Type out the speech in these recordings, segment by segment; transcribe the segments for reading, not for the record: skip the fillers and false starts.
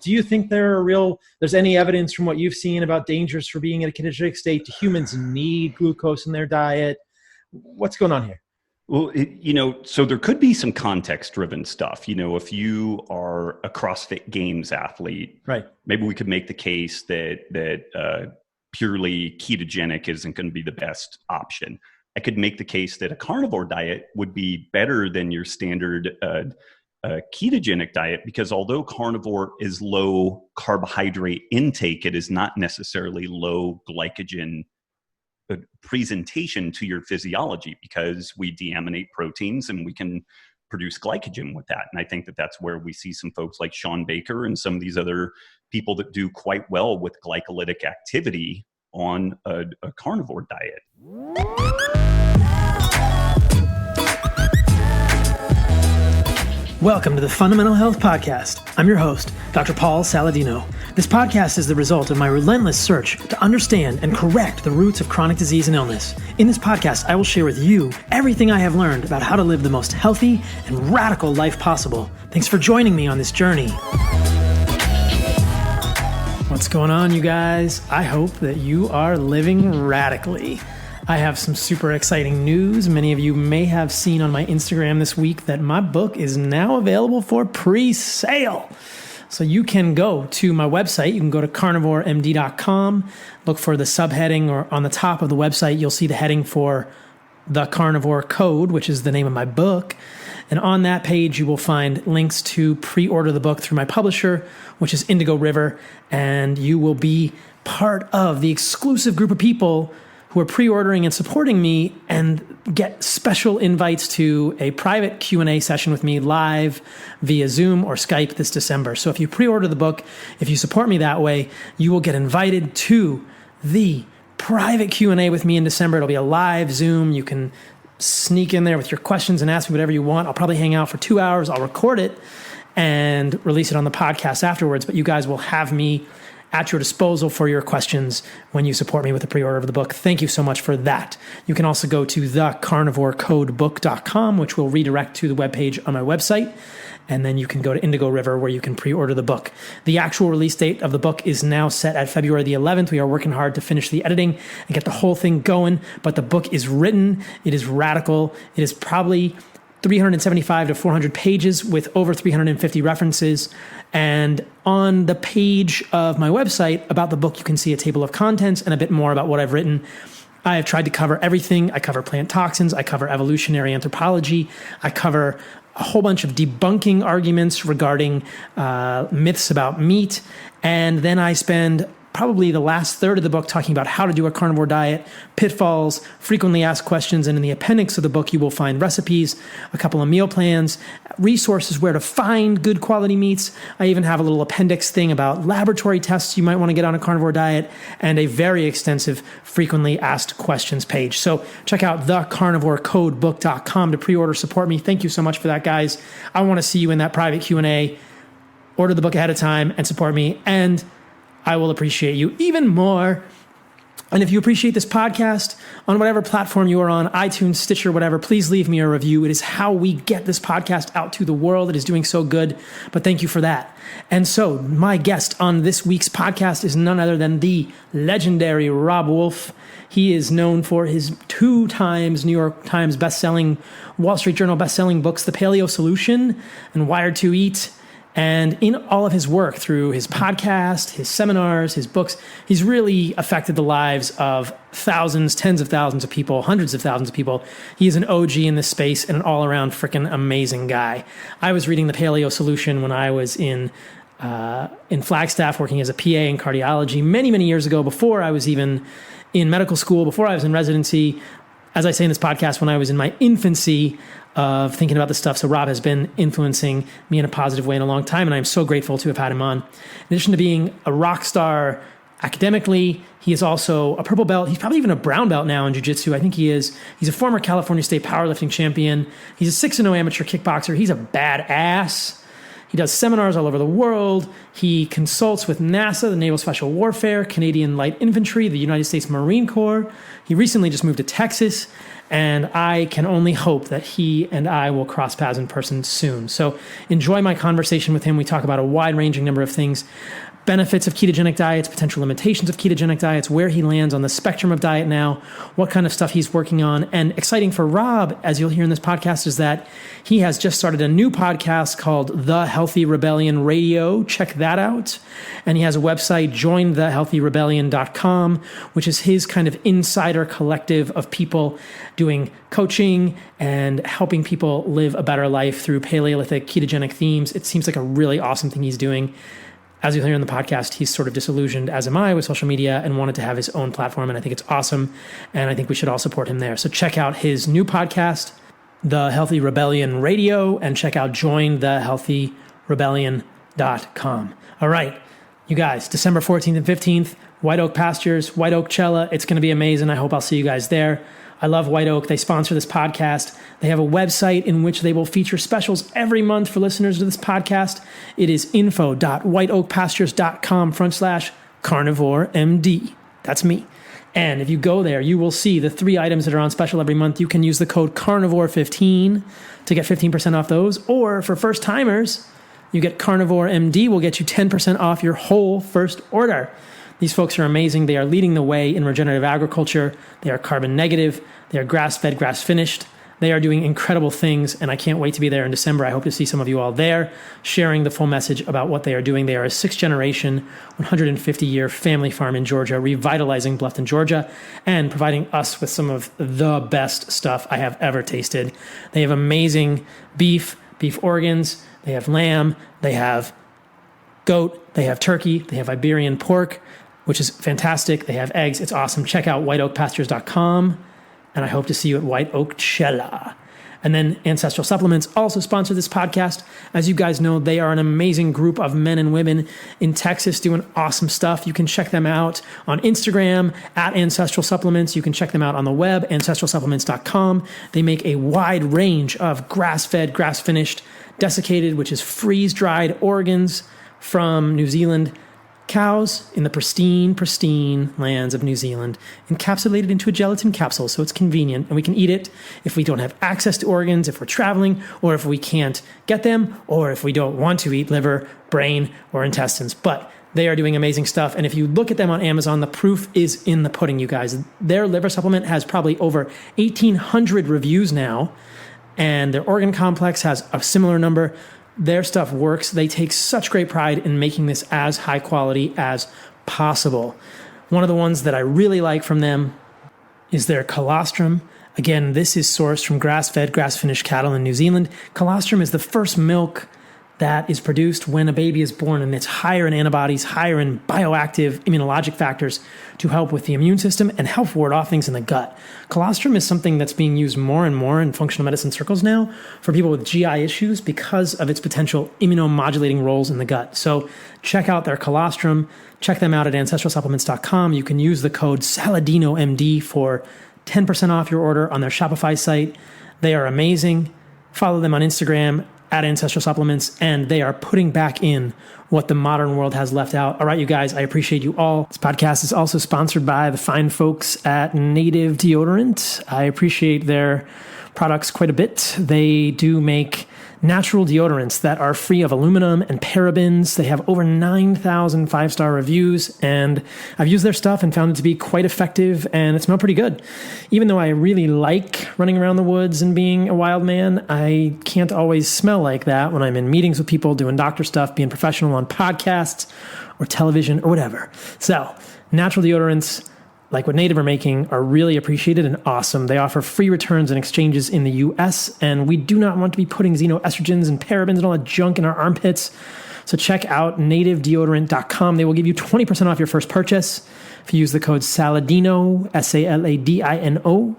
Do you think there's any evidence from what you've seen about dangers for being in a ketogenic state? Do humans need glucose in their diet? What's going on here? Well, so there could be some context-driven stuff. If you are a CrossFit Games athlete, right? Maybe we could make the case that purely ketogenic isn't going to be the best option. I could make the case that a carnivore diet would be better than your standard ketogenic diet, because although carnivore is low carbohydrate intake, it is not necessarily low glycogen presentation to your physiology, because we deaminate proteins and we can produce glycogen with that. And I think that that's where we see some folks like Sean Baker and some of these other people that do quite well with glycolytic activity on a carnivore diet. Welcome to the Fundamental Health Podcast. I'm your host, Dr. Paul Saladino. This podcast is the result of my relentless search to understand and correct the roots of chronic disease and illness. In this podcast, I will share with you everything I have learned about how to live the most healthy and radical life possible. Thanks for joining me on this journey. What's going on, you guys? I hope that you are living radically. I have some super exciting news. Many of you may have seen on my Instagram this week that my book is now available for pre-sale. So you can go to my website. You can go to carnivoremd.com, look for the subheading, or on the top of the website, you'll see the heading for the Carnivore Code, which is the name of my book. And on that page, you will find links to pre-order the book through my publisher, which is Indigo River. And you will be part of the exclusive group of people who are pre-ordering and supporting me and get special invites to a private Q&A session with me live via Zoom or Skype this December. So if you pre-order the book, if you support me that way, you will get invited to the private Q&A with me in December. It'll be a live Zoom. You can sneak in there with your questions and ask me whatever you want. I'll probably hang out for 2 hours. I'll record it and release it on the podcast afterwards, but you guys will have me at your disposal for your questions when you support me with the pre-order of the book. Thank you so much for that. You can also go to thecarnivorecodebook.com, which will redirect to the webpage on my website. And then you can go to Indigo River, where you can pre-order the book. The actual release date of the book is now set at February the 11th. We are working hard to finish the editing and get the whole thing going. But the book is written. It is radical. It is probably 375 to 400 pages with over 350 references. And on the page of my website about the book, you can see a table of contents and a bit more about what I've written. I have tried to cover everything. I cover plant toxins. I cover evolutionary anthropology. I cover a whole bunch of debunking arguments regarding myths about meat. And then I spend probably the last third of the book talking about how to do a carnivore diet, pitfalls, frequently asked questions, and in the appendix of the book, you will find recipes, a couple of meal plans, resources where to find good quality meats. I even have a little appendix thing about laboratory tests you might want to get on a carnivore diet, and a very extensive frequently asked questions page. So check out thecarnivorecodebook.com to pre-order, support me. Thank you so much for that, guys. I want to see you in that private Q&A. Order the book ahead of time and support me, and I will appreciate you even more. And if you appreciate this podcast on whatever platform you are on, iTunes, Stitcher, whatever, please leave me a review. It is how we get this podcast out to the world. It is doing so good, but thank you for that. And so my guest on this week's podcast is none other than the legendary Robb Wolf. He is known for his 2 times New York Times bestselling, Wall Street Journal bestselling books, The Paleo Solution and Wired to Eat. And in all of his work, through his podcast, his seminars, his books, he's really affected the lives of thousands, tens of thousands of people, hundreds of thousands of people. He is an OG in this space and an all-around freaking amazing guy. I was reading The Paleo Solution when I was in Flagstaff working as a PA in cardiology many, many years ago, before I was even in medical school, before I was in residency. As I say in this podcast, when I was in my infancy of thinking about this stuff. So Robb has been influencing me in a positive way in a long time, and I'm so grateful to have had him on. In addition to being a rock star academically, he is also a purple belt. He's probably even a brown belt now in jiu-jitsu. I think he is. He's a former California State powerlifting champion. He's a 6-0 amateur kickboxer. He's a badass. He does seminars all over the world. He consults with NASA, the Naval Special Warfare, Canadian Light Infantry, the United States Marine Corps. He recently just moved to Texas. And I can only hope that he and I will cross paths in person soon. So enjoy my conversation with him. We talk about a wide-ranging number of things. Benefits of ketogenic diets, potential limitations of ketogenic diets, where he lands on the spectrum of diet now, what kind of stuff he's working on. And exciting for Robb, as you'll hear in this podcast, is that he has just started a new podcast called The Healthy Rebellion Radio. Check that out. And he has a website, jointhehealthyrebellion.com, which is his kind of insider collective of people doing coaching and helping people live a better life through Paleolithic ketogenic themes. It seems like a really awesome thing he's doing. As you'll hear in the podcast, he's sort of disillusioned, as am I, with social media and wanted to have his own platform. And I think it's awesome. And I think we should all support him there. So check out his new podcast, The Healthy Rebellion Radio, and check out jointhehealthyrebellion.com. All right, you guys, December 14th and 15th, White Oak Pastures, White Oak Cella. It's going to be amazing. I hope I'll see you guys there. I love White Oak. They sponsor this podcast. They have a website in which they will feature specials every month for listeners to this podcast. It is info.whiteoakpastures.com/carnivoremd. That's me. And if you go there, you will see the 3 items that are on special every month. You can use the code carnivore15 to get 15% off those. Or for first timers, you get carnivoremd will get you 10% off your whole first order. These folks are amazing. They are leading the way in regenerative agriculture. They are carbon negative. They are grass-fed, grass-finished. They are doing incredible things, and I can't wait to be there in December. I hope to see some of you all there, sharing the full message about what they are doing. They are a 6th-generation, 150-year family farm in Georgia, revitalizing Bluffton, Georgia, and providing us with some of the best stuff I have ever tasted. They have amazing beef organs. They have lamb. They have goat. They have turkey. They have Iberian pork, which is fantastic. They have eggs. It's awesome. Check out whiteoakpastures.com, and I hope to see you at White Oak Cella. And then Ancestral Supplements also sponsor this podcast. As you guys know, they are an amazing group of men and women in Texas doing awesome stuff. You can check them out on Instagram at Ancestral Supplements. You can check them out on the web, ancestralsupplements.com. They make a wide range of grass-fed, grass-finished, desiccated, which is freeze-dried organs from New Zealand cows in the pristine lands of New Zealand, encapsulated into a gelatin capsule so it's convenient and we can eat it if we don't have access to organs, if we're traveling, or if we can't get them, or if we don't want to eat liver, brain, or intestines. But they are doing amazing stuff. And if you look at them on Amazon, the proof is in the pudding, you guys. Their liver supplement has probably over 1,800 reviews now, and their organ complex has a similar number. Their stuff works. They take such great pride in making this as high quality as possible. One of the ones that I really like from them is their colostrum. Again, this is sourced from grass-fed, grass-finished cattle in New Zealand. Colostrum is the first milk that is produced when a baby is born, and it's higher in antibodies, higher in bioactive immunologic factors to help with the immune system and help ward off things in the gut. Colostrum is something that's being used more and more in functional medicine circles now for people with GI issues because of its potential immunomodulating roles in the gut. So check out their colostrum. Check them out at ancestralsupplements.com. You can use the code SALADINOMD for 10% off your order on their Shopify site. They are amazing. Follow them on Instagram at Ancestral Supplements, and they are putting back in what the modern world has left out. All right, you guys, I appreciate you all. This podcast is also sponsored by the fine folks at Native Deodorant. I appreciate their products quite a bit. They do make natural deodorants that are free of aluminum and parabens. They have over 9,000 5-star reviews, and I've used their stuff and found it to be quite effective, and it smells pretty good. Even though I really like running around the woods and being a wild man, I can't always smell like that when I'm in meetings with people, doing doctor stuff, being professional on podcasts or television or whatever. So, natural deodorants, like what Native are making, are really appreciated and awesome. They offer free returns and exchanges in the US, and we do not want to be putting xenoestrogens and parabens and all that junk in our armpits. So check out nativedeodorant.com. They will give you 20% off your first purchase if you use the code SALADINO, SALADINO.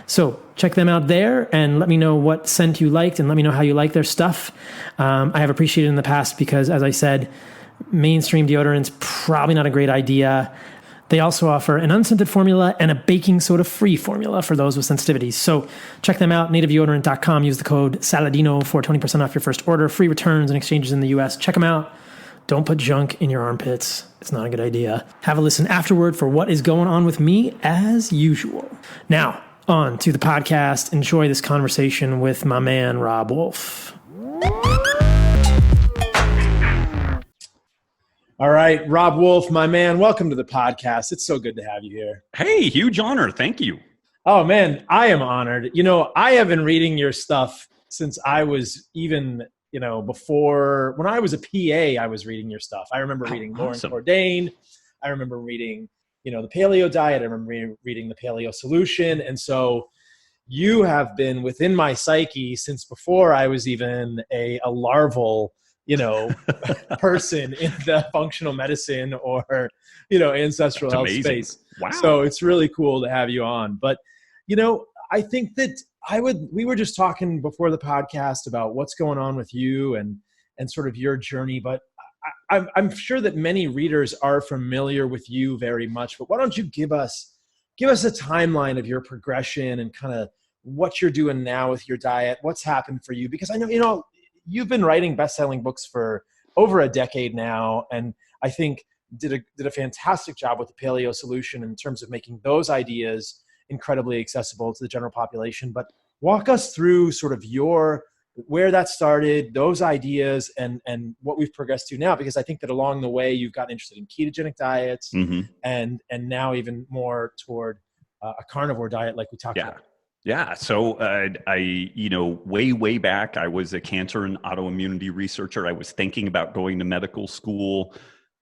So check them out there and let me know what scent you liked and let me know how you like their stuff. I have appreciated it in the past because, as I said, mainstream deodorant's probably not a great idea. They also offer an unscented formula and a baking soda-free formula for those with sensitivities. So check them out, nativedeodorant.com. Use the code SALADINO for 20% off your first order. Free returns and exchanges in the US. Check them out. Don't put junk in your armpits. It's not a good idea. Have a listen afterward for what is going on with me as usual. Now, on to the podcast. Enjoy this conversation with my man, Robb Wolf. All right, Robb Wolf, my man, welcome to the podcast. It's so good to have you here. Hey, huge honor. Thank you. Oh, man, I am honored. You know, I have been reading your stuff since I was even, before, when I was a PA, I was reading your stuff. I remember reading Lauren Cordain. I remember reading, the Paleo Diet. I remember reading the Paleo Solution. And so you have been within my psyche since before I was even a larval person in the functional medicine or, ancestral health space. Wow. So it's really cool to have you on. But, I think that we were just talking before the podcast about what's going on with you and sort of your journey. But I'm sure that many readers are familiar with you very much, but why don't you give us a timeline of your progression and kind of what you're doing now with your diet, what's happened for you? Because I know, you've been writing best-selling books for over a decade now, and I think did a fantastic job with the Paleo Solution in terms of making those ideas incredibly accessible to the general population. But walk us through sort of where that started, those ideas, and what we've progressed to now, because I think that along the way you've gotten interested in ketogenic diets and now even more toward a carnivore diet like we talked about. Yeah. So way back, I was a cancer and autoimmunity researcher. I was thinking about going to medical school.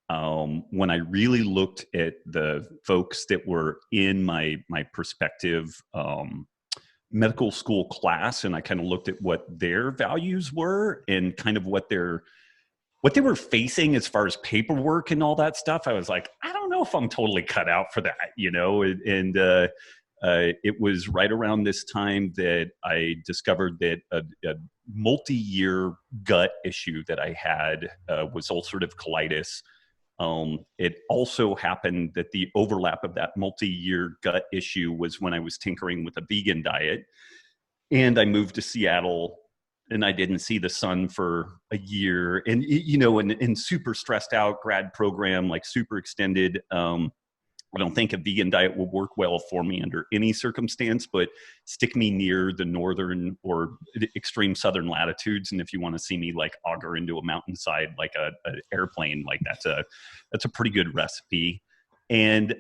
When I really looked at the folks that were in my prospective medical school class, and I kind of looked at what their values were and kind of what they were facing as far as paperwork and all that stuff, I was like, I don't know if I'm totally cut out for that, and it was right around this time that I discovered that a multi-year gut issue that I had was ulcerative colitis. It also happened that the overlap of that multi-year gut issue was when I was tinkering with a vegan diet, and I moved to Seattle, and I didn't see the sun for a year, and and super stressed out grad program, like super extended. I don't think a vegan diet will work well for me under any circumstance, but stick me near the northern or extreme southern latitudes. And if you want to see me like auger into a mountainside, like an airplane, like that's a pretty good recipe. And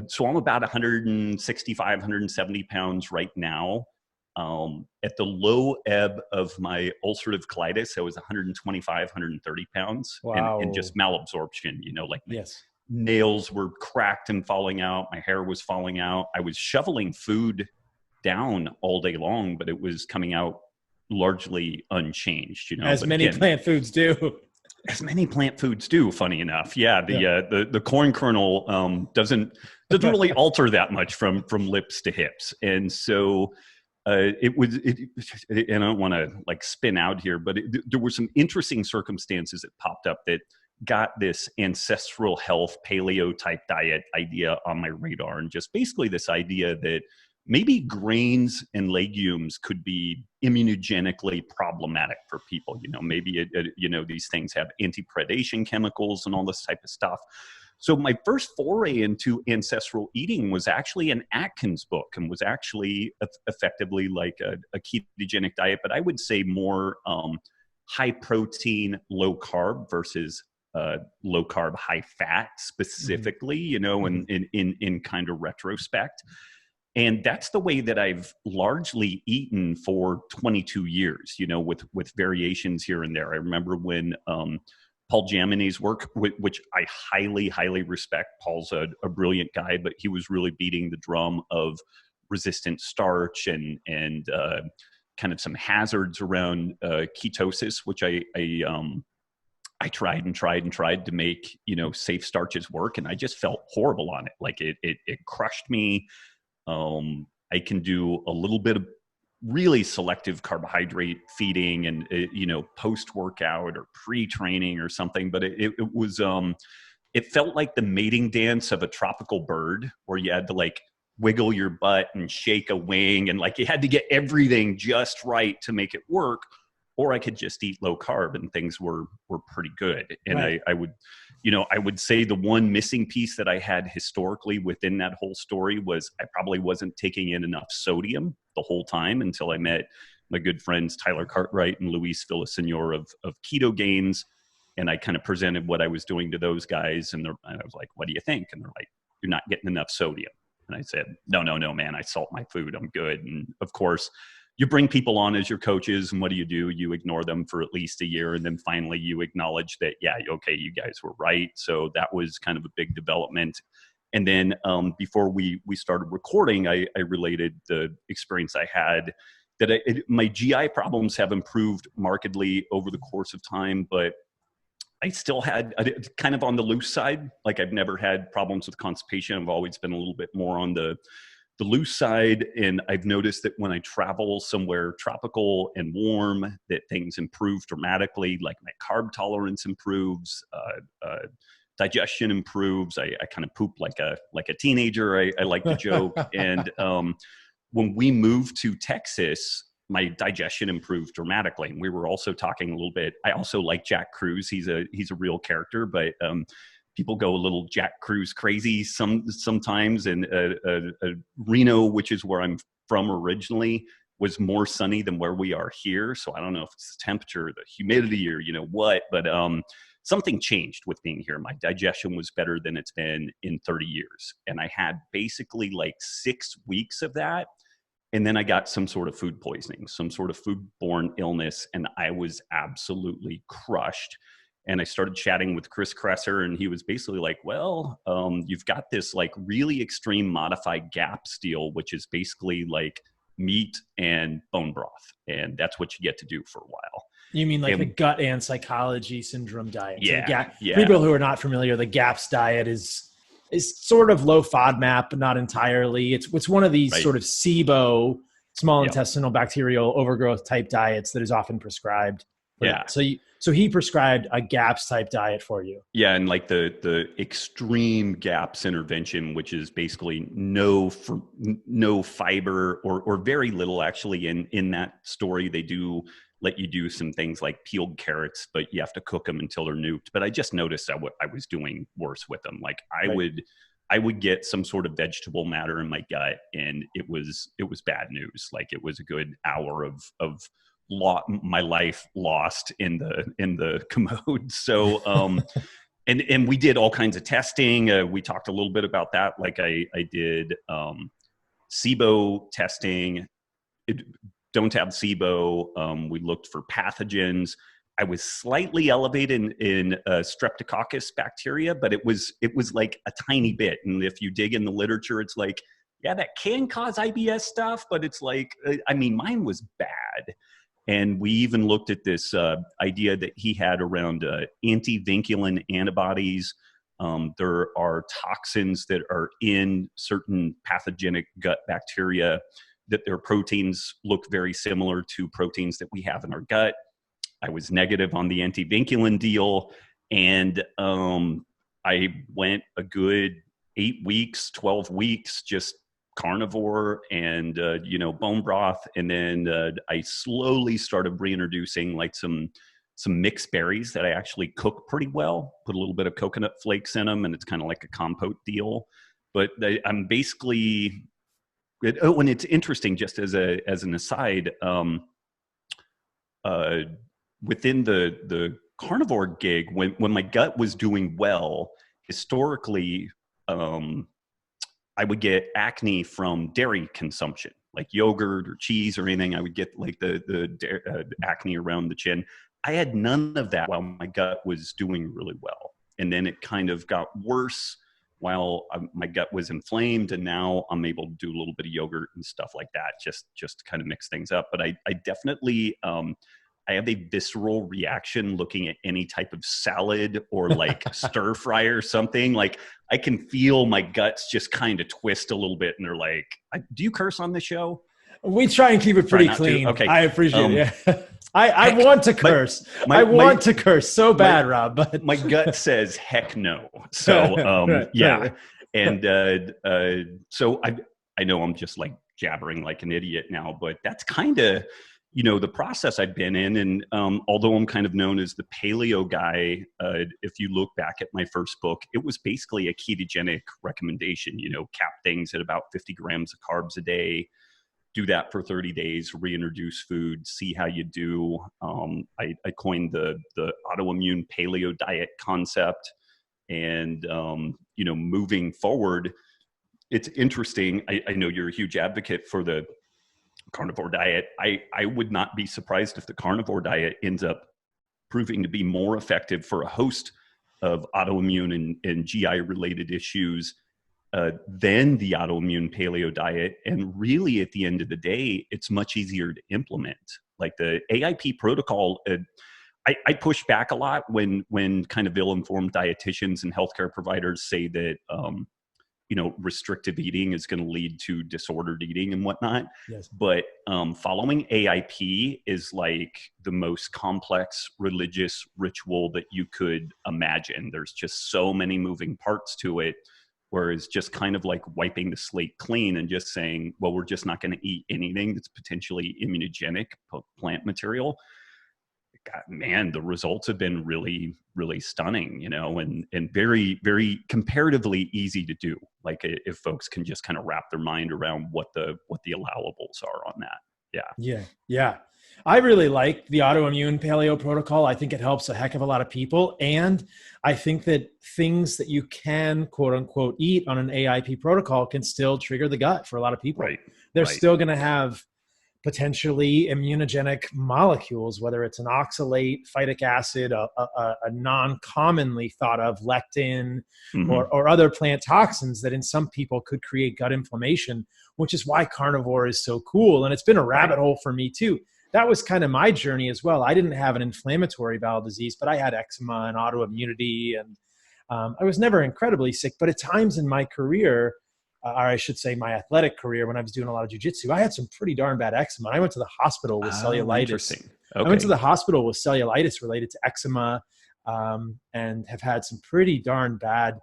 so I'm about 165, 170 pounds right now. At the low ebb of my ulcerative colitis, I was 125, 130 pounds. Wow. And just malabsorption, yes. Nails were cracked and falling out. My hair was falling out. I was shoveling food down all day long, but it was coming out largely unchanged. As many plant foods do. As many plant foods do, funny enough. Yeah, the corn kernel doesn't really alter that much from lips to hips, and so and I don't want to like spin out here, but there were some interesting circumstances that popped up that got this ancestral health paleo type diet idea on my radar, and just basically this idea that maybe grains and legumes could be immunogenically problematic for people. Maybe these things have anti-predation chemicals and all this type of stuff. So my first foray into ancestral eating was actually an Atkins book, and was actually effectively like a ketogenic diet, but I would say more high protein, low carb versus low carb, high fat specifically, in kind of retrospect. And that's the way that I've largely eaten for 22 years, with variations here and there. I remember when Paul Jaminet's work, which I highly, highly respect. Paul's a brilliant guy, but he was really beating the drum of resistant starch and kind of some hazards around ketosis, which I tried to make, safe starches work. And I just felt horrible on it. Like it crushed me. I can do a little bit of really selective carbohydrate feeding and, post-workout or pre-training or something. But it was, it felt like the mating dance of a tropical bird, where you had to like wiggle your butt and shake a wing, and like you had to get everything just right to make it work. Or I could just eat low carb and things were pretty good. And right. I would I would say the one missing piece that I had historically within that whole story was I probably wasn't taking in enough sodium the whole time until I met my good friends Tyler Cartwright and Luis Villasenor of Keto Gains. And I kind of presented what I was doing to those guys. And I was like, what do you think? And they're like, you're not getting enough sodium. And I said, no, man, I salt my food. I'm good. And of course, you bring people on as your coaches, and what do? You ignore them for at least a year. And then finally you acknowledge that, yeah, okay, you guys were right. So that was kind of a big development. And then before we started recording, I related the experience I had that my GI problems have improved markedly over the course of time, but I still had kind of on the loose side. Like I've never had problems with constipation. I've always been a little bit more on the loose side. And I've noticed that when I travel somewhere tropical and warm, that things improve dramatically. Like my carb tolerance improves, digestion improves. I kind of poop like a teenager. I like to joke. And when we moved to Texas, my digestion improved dramatically. And we were also talking a little bit. I also like Jack Cruz. He's a real character, but people go a little Jack Cruz crazy sometimes. And Reno, which is where I'm from originally, was more sunny than where we are here. So I don't know if it's the temperature, the humidity, or what, but something changed with being here. My digestion was better than it's been in 30 years. And I had basically like 6 weeks of that. And then I got some sort of food poisoning, some sort of foodborne illness, and I was absolutely crushed. And I started chatting with Chris Kresser, and he was basically like, well, you've got this like really extreme modified GAPS deal, which is basically like meat and bone broth. And that's what you get to do for a while. You mean like the gut and psychology syndrome diet? Yeah. For people who are not familiar, the GAPS diet is sort of low FODMAP, but not entirely. It's one of these sort of SIBO, small intestinal bacterial overgrowth type diets that is often prescribed. Yeah. So he prescribed a GAPS type diet for you. Yeah, and like the extreme GAPS intervention, which is basically no fiber or very little actually in that story. They do let you do some things like peeled carrots, but you have to cook them until they're nuked. But I just noticed I was doing worse with them. Like I would get some sort of vegetable matter in my gut, and it was bad news. Like it was a good hour of my life lost in the commode. So and we did all kinds of testing. We talked a little bit about that. Like I did SIBO testing. Don't have SIBO. We looked for pathogens. I was slightly elevated in streptococcus bacteria, but it was like a tiny bit. And if you dig in the literature, it's like, yeah, that can cause IBS stuff, but it's like, I mean, mine was bad. And we even looked at this idea that he had around anti-vinculin antibodies. There are toxins that are in certain pathogenic gut bacteria that their proteins look very similar to proteins that we have in our gut. I was negative on the anti-vinculin deal. And I went a good 8 weeks, 12 weeks, just carnivore and, bone broth. And then I slowly started reintroducing like some mixed berries that I actually cook pretty well, put a little bit of coconut flakes in them, and it's kind of like a compote deal. But I'm basically... and it's interesting, just as an aside, within the carnivore gig, when my gut was doing well, historically, I would get acne from dairy consumption, like yogurt or cheese or anything. I would get like the acne around the chin. I had none of that while my gut was doing really well. And then it kind of got worse while my gut was inflamed, and now I'm able to do a little bit of yogurt and stuff like that, just to kind of mix things up. But I definitely, I have a visceral reaction looking at any type of salad or like stir fry or something. Like I can feel my guts just kind of twist a little bit, and they're like, do you curse on the show? We try and keep it pretty clean. Okay. I appreciate it. Yeah. I want to curse. I want to curse so bad, Rob. But my gut says heck no. So Right. And so I know I'm just like jabbering like an idiot now, but that's kind of the process I've been in, and although I'm kind of known as the paleo guy, if you look back at my first book, it was basically a ketogenic recommendation, cap things at about 50 grams of carbs a day, do that for 30 days, reintroduce food, see how you do. I coined the autoimmune paleo diet concept. And, moving forward, it's interesting. I know you're a huge advocate for the carnivore diet. I would not be surprised if the carnivore diet ends up proving to be more effective for a host of autoimmune and GI related issues than the autoimmune paleo diet. And really, at the end of the day, it's much easier to implement. Like the AIP protocol, I push back a lot when kind of ill-informed dietitians and healthcare providers say that restrictive eating is going to lead to disordered eating and whatnot. Yes. But following AIP is like the most complex religious ritual that you could imagine. There's just so many moving parts to it, whereas just kind of like wiping the slate clean and just saying, well, we're just not going to eat anything that's potentially immunogenic plant material. God, man, the results have been really, really stunning, and very, very comparatively easy to do. Like if folks can just kind of wrap their mind around what the allowables are on that. Yeah. I really like the autoimmune paleo protocol. I think it helps a heck of a lot of people. And I think that things that you can quote unquote eat on an AIP protocol can still trigger the gut for a lot of people. Right. They're still going to have potentially immunogenic molecules, whether it's an oxalate, phytic acid, a non-commonly thought of lectin, or other plant toxins that in some people could create gut inflammation, which is why carnivore is so cool. And it's been a rabbit hole for me too. That was kind of my journey as well. I didn't have an inflammatory bowel disease, but I had eczema and autoimmunity, and I was never incredibly sick. But at times in my career, or I should say my athletic career, when I was doing a lot of jiu-jitsu, I had some pretty darn bad eczema. I went to the hospital with cellulitis. Interesting. Okay. I went to the hospital with cellulitis related to eczema, and have had some pretty darn bad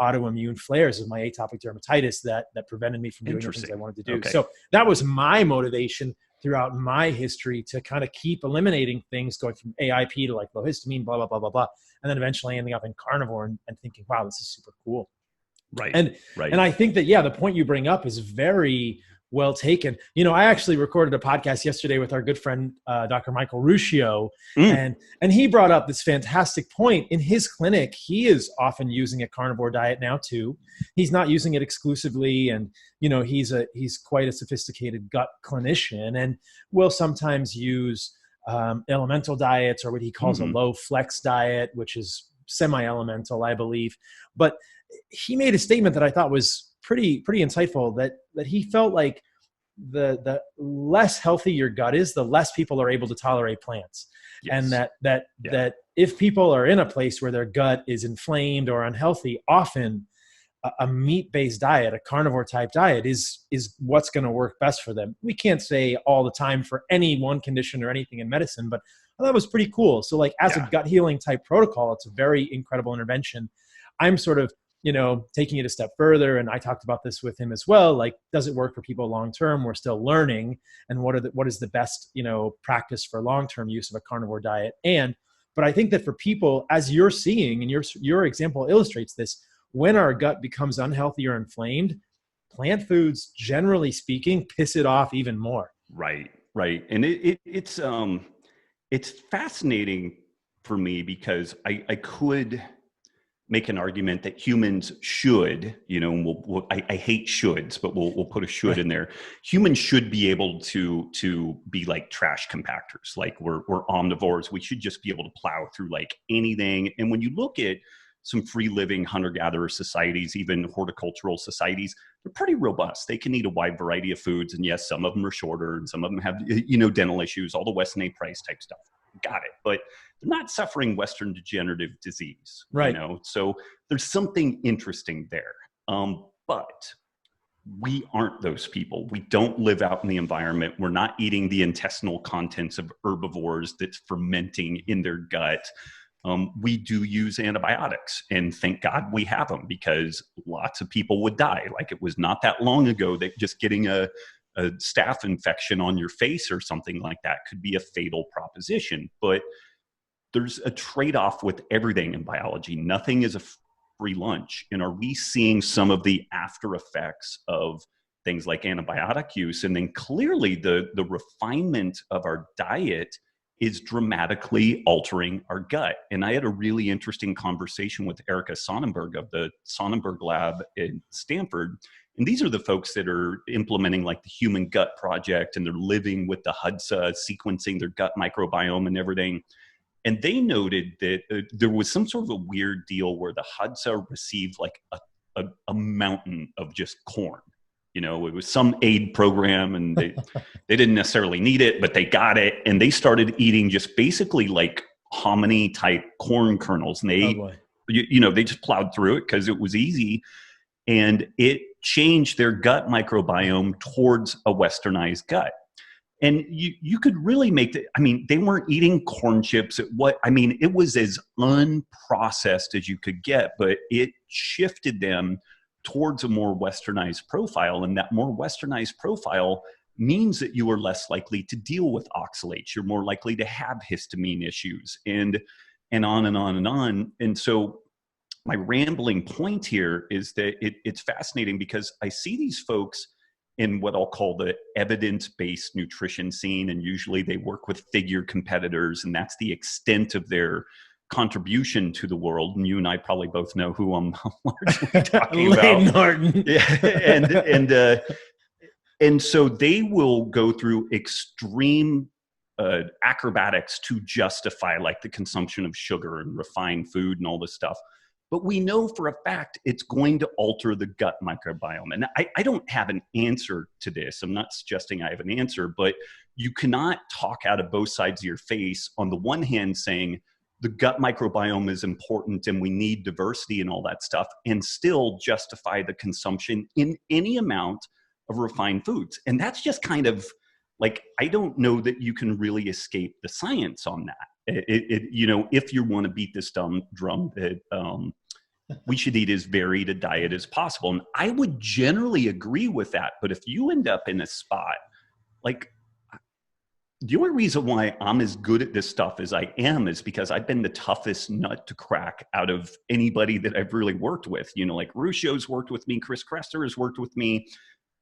autoimmune flares of my atopic dermatitis that prevented me from doing the things I wanted to do. Okay. So that was my motivation throughout my history to kind of keep eliminating things, going from AIP to like low histamine, blah, blah, blah, blah, blah. And then eventually ending up in carnivore and thinking, wow, this is super cool. Right. And I think that, the point you bring up is very well taken. I actually recorded a podcast yesterday with our good friend, Dr. Michael Ruscio, and he brought up this fantastic point. In his clinic, he is often using a carnivore diet now too. He's not using it exclusively. And, he's quite a sophisticated gut clinician and will sometimes use elemental diets, or what he calls a low flex diet, which is semi-elemental, I believe. But he made a statement that I thought was pretty insightful, that he felt like the less healthy your gut is, the less people are able to tolerate plants. Yes. And that if people are in a place where their gut is inflamed or unhealthy, often a meat-based diet, a carnivore type diet is what's going to work best for them. We can't say all the time for any one condition or anything in medicine, but I thought it was pretty cool. So like as a gut healing type protocol, it's a very incredible intervention. I'm sort of, taking it a step further. And I talked about this with him as well. Like, does it work for people long-term? We're still learning. And what is the best, practice for long-term use of a carnivore diet? But I think that for people, as you're seeing, and your example illustrates this, when our gut becomes unhealthy or inflamed, plant foods, generally speaking, piss it off even more. Right. And it's fascinating for me because I could make an argument that humans should, and I hate shoulds, but we'll put a should in there. Humans should be able to be like trash compactors. Like we're omnivores. We should just be able to plow through like anything. And when you look at some free living hunter-gatherer societies, even horticultural societies, they're pretty robust. They can eat a wide variety of foods. And yes, some of them are shorter and some of them have, dental issues, all the Weston A. Price type stuff. Got it. But they're not suffering Western degenerative disease. Right. So there's something interesting there. But we aren't those people. We don't live out in the environment. We're not eating the intestinal contents of herbivores that's fermenting in their gut. We do use antibiotics, and thank God we have them, because lots of people would die. Like, it was not that long ago that just getting a a staph infection on your face or something like that could be a fatal proposition. But there's a trade-off with everything in biology. Nothing is a free lunch. And are we seeing some of the after effects of things like antibiotic use? And then clearly the refinement of our diet is dramatically altering our gut. And I had a really interesting conversation with Erica Sonnenberg of the Sonnenberg Lab in Stanford. And these are the folks that are implementing like the Human Gut Project, and they're living with the HUDSA, sequencing their gut microbiome and everything. And they noted that there was some sort of a weird deal where the HUDSA received like a mountain of just corn. You know, it was some aid program, and they didn't necessarily need it, but they got it. And they started eating just basically like hominy type corn kernels. And they, they just plowed through it because it was easy. And it changed their gut microbiome towards a westernized gut. And you could really make they weren't eating corn chips. It was as unprocessed as you could get, but it shifted them towards a more westernized profile. And that more westernized profile means that you are less likely to deal with oxalates. You're more likely to have histamine issues, and on and on and on. And so my rambling point here is that it's fascinating because I see these folks in what I'll call the evidence-based nutrition scene. And usually they work with figure competitors, and that's the extent of their contribution to the world. And you and I probably both know who I'm largely talking about. Norton. Yeah, and so they will go through extreme acrobatics to justify like the consumption of sugar and refined food and all this stuff. But we know for a fact it's going to alter the gut microbiome. And I don't have an answer to this. I'm not suggesting I have an answer, but you cannot talk out of both sides of your face. On the one hand, saying the gut microbiome is important and we need diversity and all that stuff, and still justify the consumption in any amount of refined foods. And that's just kind of like, I don't know that you can really escape the science on that. If you want to beat this drum that we should eat as varied a diet as possible. And I would generally agree with that. But if you end up in a spot, like, the only reason why I'm as good at this stuff as I am is because I've been the toughest nut to crack out of anybody that I've really worked with. Like Ruscio's worked with me, Chris Kresser has worked with me.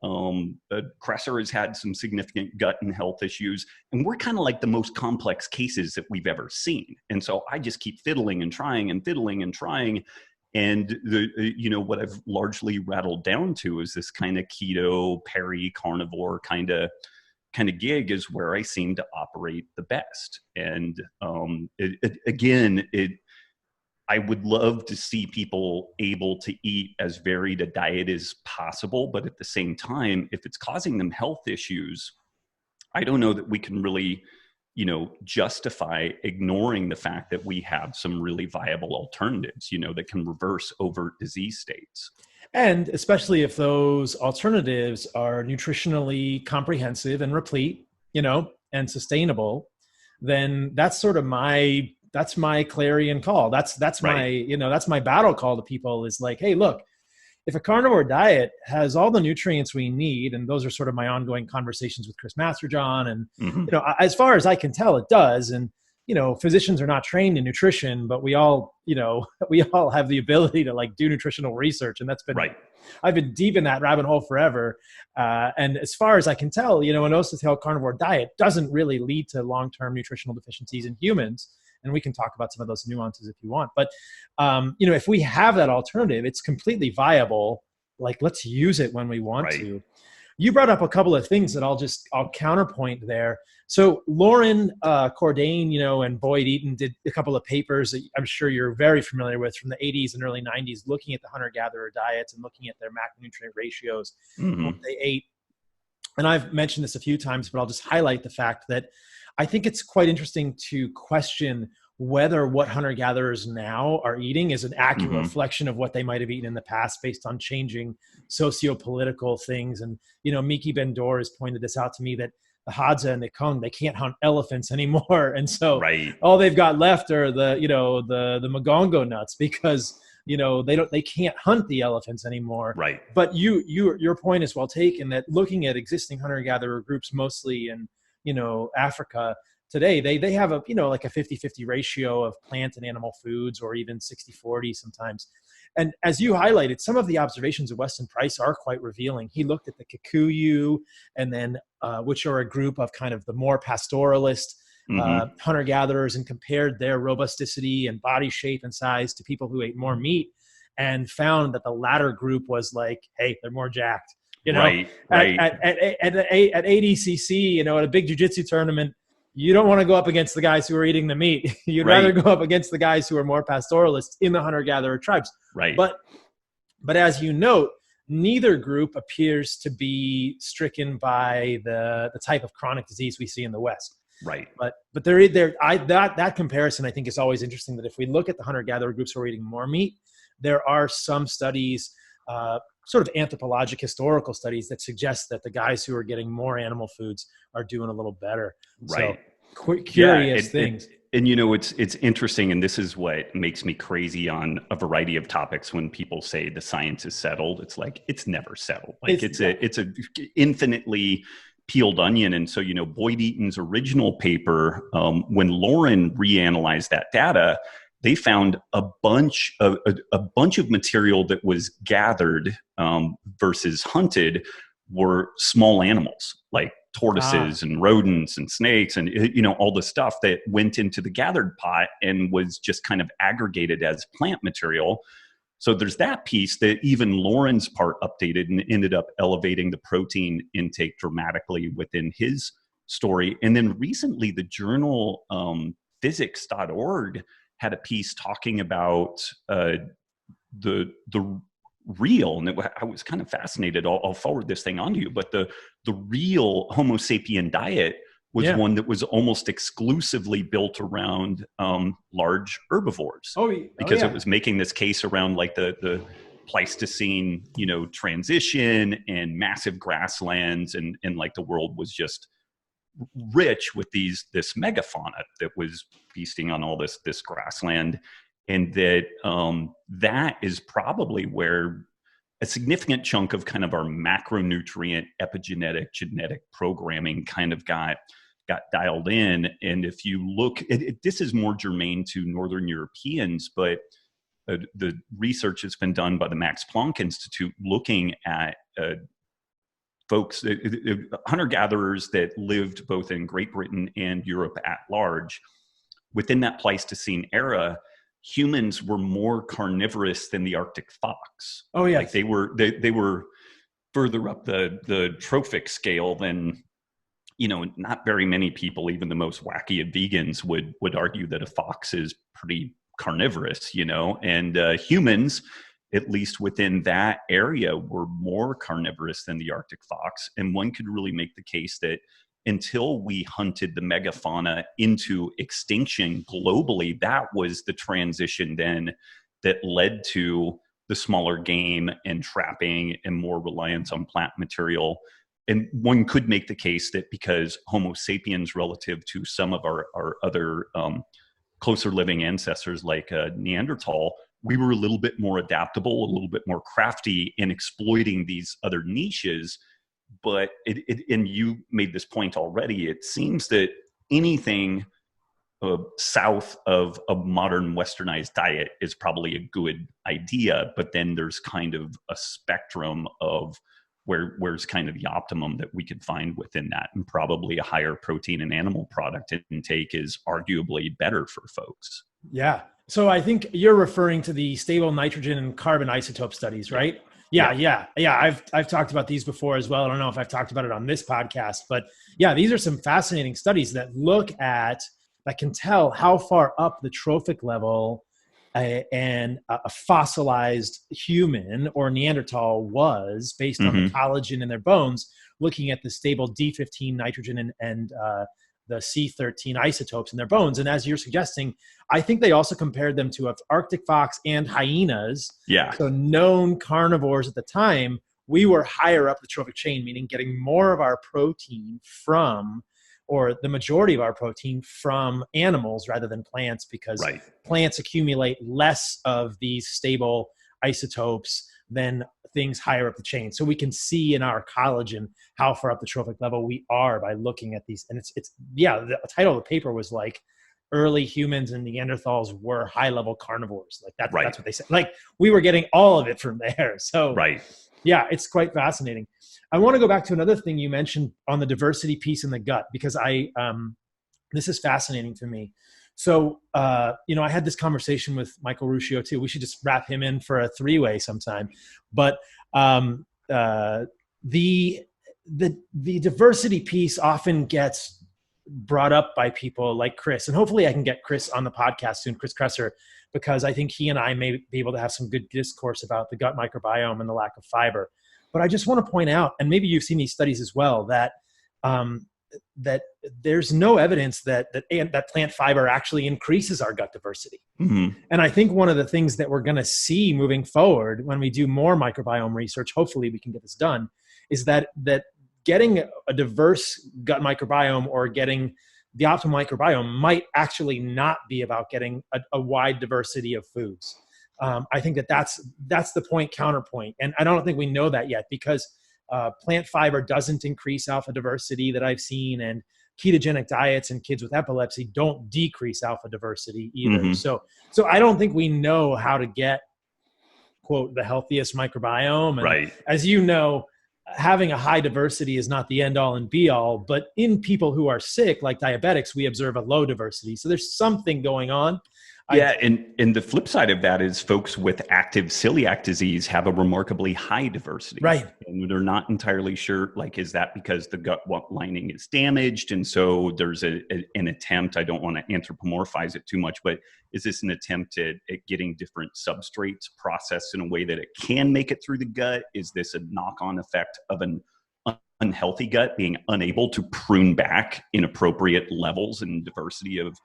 Kresser has had some significant gut and health issues, and we're kind of like the most complex cases that we've ever seen. And so I just keep fiddling and trying and fiddling and trying. And what I've largely rattled down to is this kind of keto, carnivore kind of gig is where I seem to operate the best. And I would love to see people able to eat as varied a diet as possible, but at the same time, if it's causing them health issues, I don't know that we can really, justify ignoring the fact that we have some really viable alternatives, that can reverse overt disease states. And especially if those alternatives are nutritionally comprehensive and replete, and sustainable, then that's sort of that's my clarion call. That's right. That's my battle call to people is like, hey, look, if a carnivore diet has all the nutrients we need, and those are sort of my ongoing conversations with Chris Masterjohn, and as far as I can tell, it does. And physicians are not trained in nutrition, but we all have the ability to like do nutritional research, and that's been right. I've been deep in that rabbit hole forever. And as far as I can tell, an OSA-tailed carnivore diet doesn't really lead to long-term nutritional deficiencies in humans. And we can talk about some of those nuances if you want. But, if we have that alternative, it's completely viable. Like, let's use it when we want to. You brought up a couple of things that I'll counterpoint there. So Lauren Cordain, and Boyd Eaton did a couple of papers that I'm sure you're very familiar with from the 80s and early 90s, looking at the hunter-gatherer diets and looking at their macronutrient ratios, what they ate. And I've mentioned this a few times, but I'll just highlight the fact that I think it's quite interesting to question whether what hunter-gatherers now are eating is an accurate reflection of what they might have eaten in the past based on changing socio-political things. And, Miki Ben-Dor has pointed this out to me, that the Hadza and the Kung, they can't hunt elephants anymore. And so all they've got left are the Magongo nuts, because they can't hunt the elephants anymore. Right. But your point is well taken, that looking at existing hunter-gatherer groups, mostly in, Africa today, they have a, like a 50-50 ratio of plant and animal foods, or even 60-40 sometimes. And as you highlighted, some of the observations of Weston Price are quite revealing. He looked at the Kikuyu, and then which are a group of kind of the more pastoralist hunter-gatherers, and compared their robusticity and body shape and size to people who ate more meat, and found that the latter group was like, hey, they're more jacked. Right. At ADCC, at a big jiu-jitsu tournament, you don't want to go up against the guys who are eating the meat. You'd rather go up against the guys who are more pastoralists in the hunter-gatherer tribes. Right. But as you note, neither group appears to be stricken by the type of chronic disease we see in the West. Right. But that comparison, I think, is always interesting, that if we look at the hunter-gatherer groups who are eating more meat, there are some studies, sort of anthropologic historical studies, that suggest that the guys who are getting more animal foods are doing a little better. Right. So curious things. And it's interesting, and this is what makes me crazy on a variety of topics. When people say the science is settled, it's like, it's never settled. Like it's a infinitely peeled onion. And so, Boyd Eaton's original paper, when Lauren reanalyzed that data, they found a bunch of material that was gathered versus hunted were small animals, like tortoises and rodents and snakes and, all the stuff that went into the gathered pot and was just kind of aggregated as plant material. So there's that piece that even Lauren's part updated and ended up elevating the protein intake dramatically within his story. And then recently the journal physics.org had a piece talking about the real, and I was kind of fascinated. I'll forward this thing on to you, but the real Homo sapien diet was one that was almost exclusively built around large herbivores. Because it was making this case around like the Pleistocene, transition and massive grasslands, and like the world was just rich with this megafauna that was feasting on all this grassland. And that is probably where a significant chunk of kind of our macronutrient epigenetic genetic programming kind of got dialed in. And if you look, this is more germane to Northern Europeans, but the research that's been done by the Max Planck Institute looking at folks, hunter-gatherers that lived both in Great Britain and Europe at large. Within that Pleistocene era, humans were more carnivorous than the Arctic fox. Like they were further up the trophic scale than, not very many people, even the most wacky of vegans, would argue that a fox is pretty carnivorous, and humans, at least within that area, were more carnivorous than the Arctic fox. And one could really make the case that until we hunted the megafauna into extinction globally, that was the transition then that led to the smaller game and trapping and more reliance on plant material. And one could make the case that because Homo sapiens, relative to some of our other closer living ancestors like Neanderthal, we were a little bit more adaptable, a little bit more crafty in exploiting these other niches. But and you made this point already, it seems that anything south of a modern westernized diet is probably a good idea, but then there's kind of a spectrum of where's kind of the optimum that we could find within that, and probably a higher protein and animal product intake is arguably better for folks. Yeah. So I think you're referring to the stable nitrogen and carbon isotope studies, right? Yeah. I've talked about these before as well. I don't know if I've talked about it on this podcast, but yeah, these are some fascinating studies that can tell how far up the trophic level a fossilized human or Neanderthal was based on the collagen in their bones, looking at the stable D15 nitrogen and the C13 isotopes in their bones. And as you're suggesting, I think they also compared them to Arctic fox and hyenas. Yeah. So known carnivores at the time, we were higher up the trophic chain, meaning getting more of our protein from or the majority of our protein from animals rather than plants, because Right. plants accumulate less of these stable isotopes than things higher up the chain. So we can see in our collagen how far up the trophic level we are by looking at these. And it's the title of the paper was like, early humans and Neanderthals were high level carnivores. Like that's what they said. Like we were getting all of it from there. So yeah, it's quite fascinating. I want to go back to another thing you mentioned on the diversity piece in the gut, because this is fascinating to me. So, I had this conversation with Michael Ruscio too. We should just wrap him in for a 3-way sometime. But the diversity piece often gets brought up by people like Chris, and hopefully I can get Chris on the podcast soon, Chris Kresser, because I think he and I may be able to have some good discourse about the gut microbiome and the lack of fiber. But I just want to point out, and maybe you've seen these studies as well, that that there's no evidence that plant fiber actually increases our gut diversity. Mm-hmm. And I think one of the things that we're going to see moving forward when we do more microbiome research, hopefully we can get this done, is that getting a diverse gut microbiome or getting the optimal microbiome might actually not be about getting a wide diversity of foods. I think that's the counterpoint. And I don't think we know that yet, because plant fiber doesn't increase alpha diversity that I've seen, and ketogenic diets in kids with epilepsy don't decrease alpha diversity either. Mm-hmm. So I don't think we know how to get, quote, the healthiest microbiome. And as you know, having a high diversity is not the end all and be all, but in people who are sick, like diabetics, we observe a low diversity. So there's something going on. Yeah, and the flip side of that is folks with active celiac disease have a remarkably high diversity. Right. And they're not entirely sure, like, is that because the gut lining is damaged? And so there's an attempt, I don't want to anthropomorphize it too much, but is this an attempt at getting different substrates processed in a way that it can make it through the gut? Is this a knock-on effect of an unhealthy gut being unable to prune back in appropriate levels and diversity of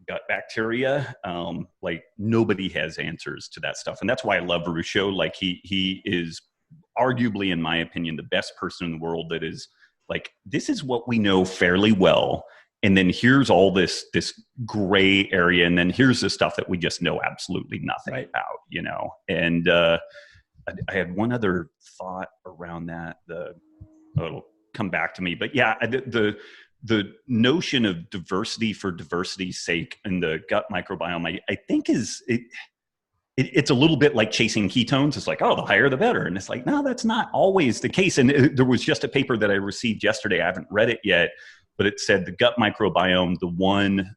gut bacteria? Like, nobody has answers to that stuff. And that's why I love Ruscio. Like, he is arguably, in my opinion, the best person in the world that is like, this is what we know fairly well. And then here's all this gray area. And then here's the stuff that we just know absolutely nothing about, And I had one other thought around that. It'll come back to me. But yeah, the notion of diversity for diversity's sake in the gut microbiome, I think it's a little bit like chasing ketones. It's like, oh, the higher the better. And it's like, no, that's not always the case. And there was just a paper that I received yesterday. I haven't read it yet, but it said the gut microbiome, the one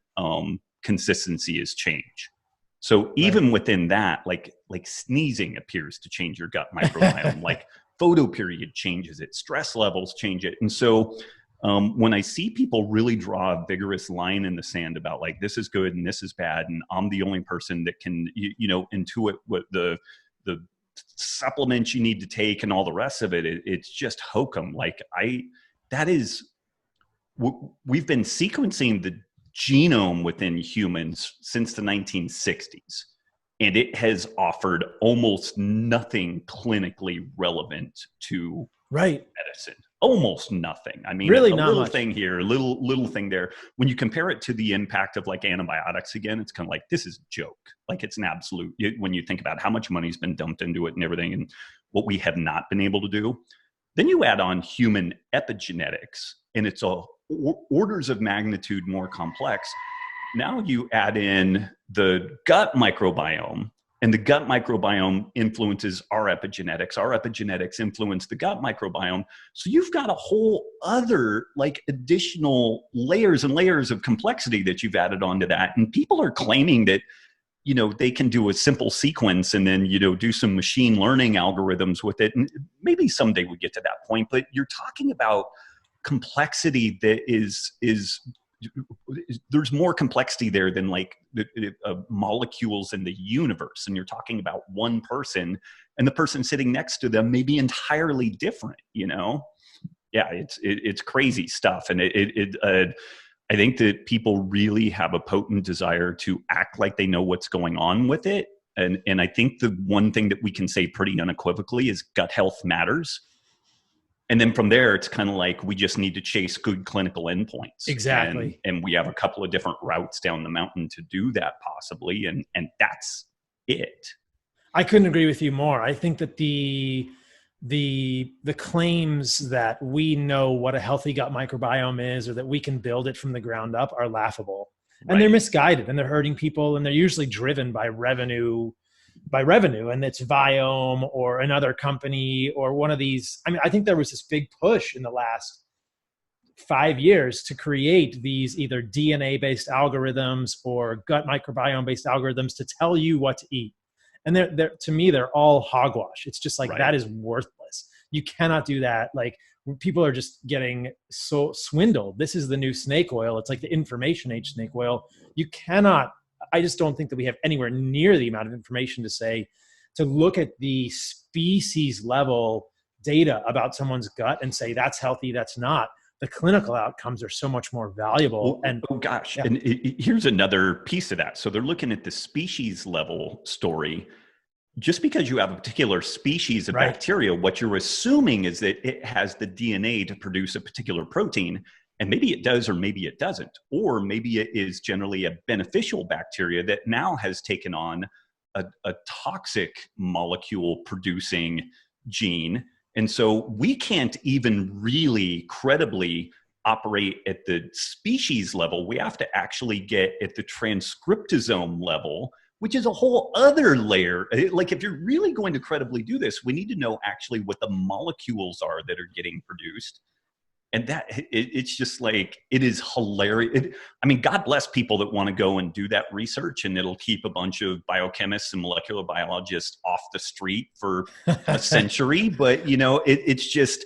consistency is change. So even within that, like sneezing appears to change your gut microbiome, like photoperiod changes it, stress levels change it. And so when I see people really draw a vigorous line in the sand about like, this is good and this is bad, and I'm the only person that can, intuit what the supplements you need to take and all the rest of it, it's just hokum. Like we've been sequencing the genome within humans since the 1960s, and it has offered almost nothing clinically relevant to medicine. Almost nothing. I mean, really a not little much. thing here, a little thing there. When you compare it to the impact of like antibiotics again, it's kind of like, this is a joke. Like, it's an absolute, when you think about how much money's been dumped into it and everything and what we have not been able to do. Then you add on human epigenetics, and it's orders of magnitude more complex. Now you add in the gut microbiome, and the gut microbiome influences our epigenetics. Our epigenetics influence the gut microbiome. So you've got a whole other like additional layers and layers of complexity that you've added onto that. And people are claiming that, they can do a simple sequence and then, do some machine learning algorithms with it. And maybe someday we get to that point, but you're talking about complexity that is there's more complexity there than like the molecules in the universe. And you're talking about one person, and the person sitting next to them may be entirely different, Yeah, it's crazy stuff. And I think that people really have a potent desire to act like they know what's going on with it. And I think the one thing that we can say pretty unequivocally is gut health matters. And then from there, it's kind of like we just need to chase good clinical endpoints. Exactly. And we have a couple of different routes down the mountain to do that possibly. And that's it. I couldn't agree with you more. I think that the claims that we know what a healthy gut microbiome is, or that we can build it from the ground up, are laughable. Right. And they're misguided, and they're hurting people, and they're usually driven by revenue, and it's Viome or another company or one of these. I mean, I think there was this big push in the last 5 years to create these either DNA-based algorithms or gut microbiome-based algorithms to tell you what to eat. And they're to me, they're all hogwash. It's just like, that is worthless. You cannot do that. Like, people are just getting so swindled. This is the new snake oil. It's like the information age snake oil. You cannot, I just don't think that we have anywhere near the amount of information to look at the species level data about someone's gut and say that's healthy, that's not. The clinical outcomes are so much more valuable. And here's another piece of that. So they're looking at the species level story. Just because you have a particular species of bacteria, what you're assuming is that it has the DNA to produce a particular protein. And maybe it does, or maybe it doesn't. Or maybe it is generally a beneficial bacteria that now has taken on a toxic molecule producing gene. And so we can't even really credibly operate at the species level. We have to actually get at the transcriptosome level, which is a whole other layer. Like, if you're really going to credibly do this, we need to know actually what the molecules are that are getting produced. And that it's just like, it is hilarious. I mean, God bless people that want to go and do that research, and it'll keep a bunch of biochemists and molecular biologists off the street for a century. But, it's just,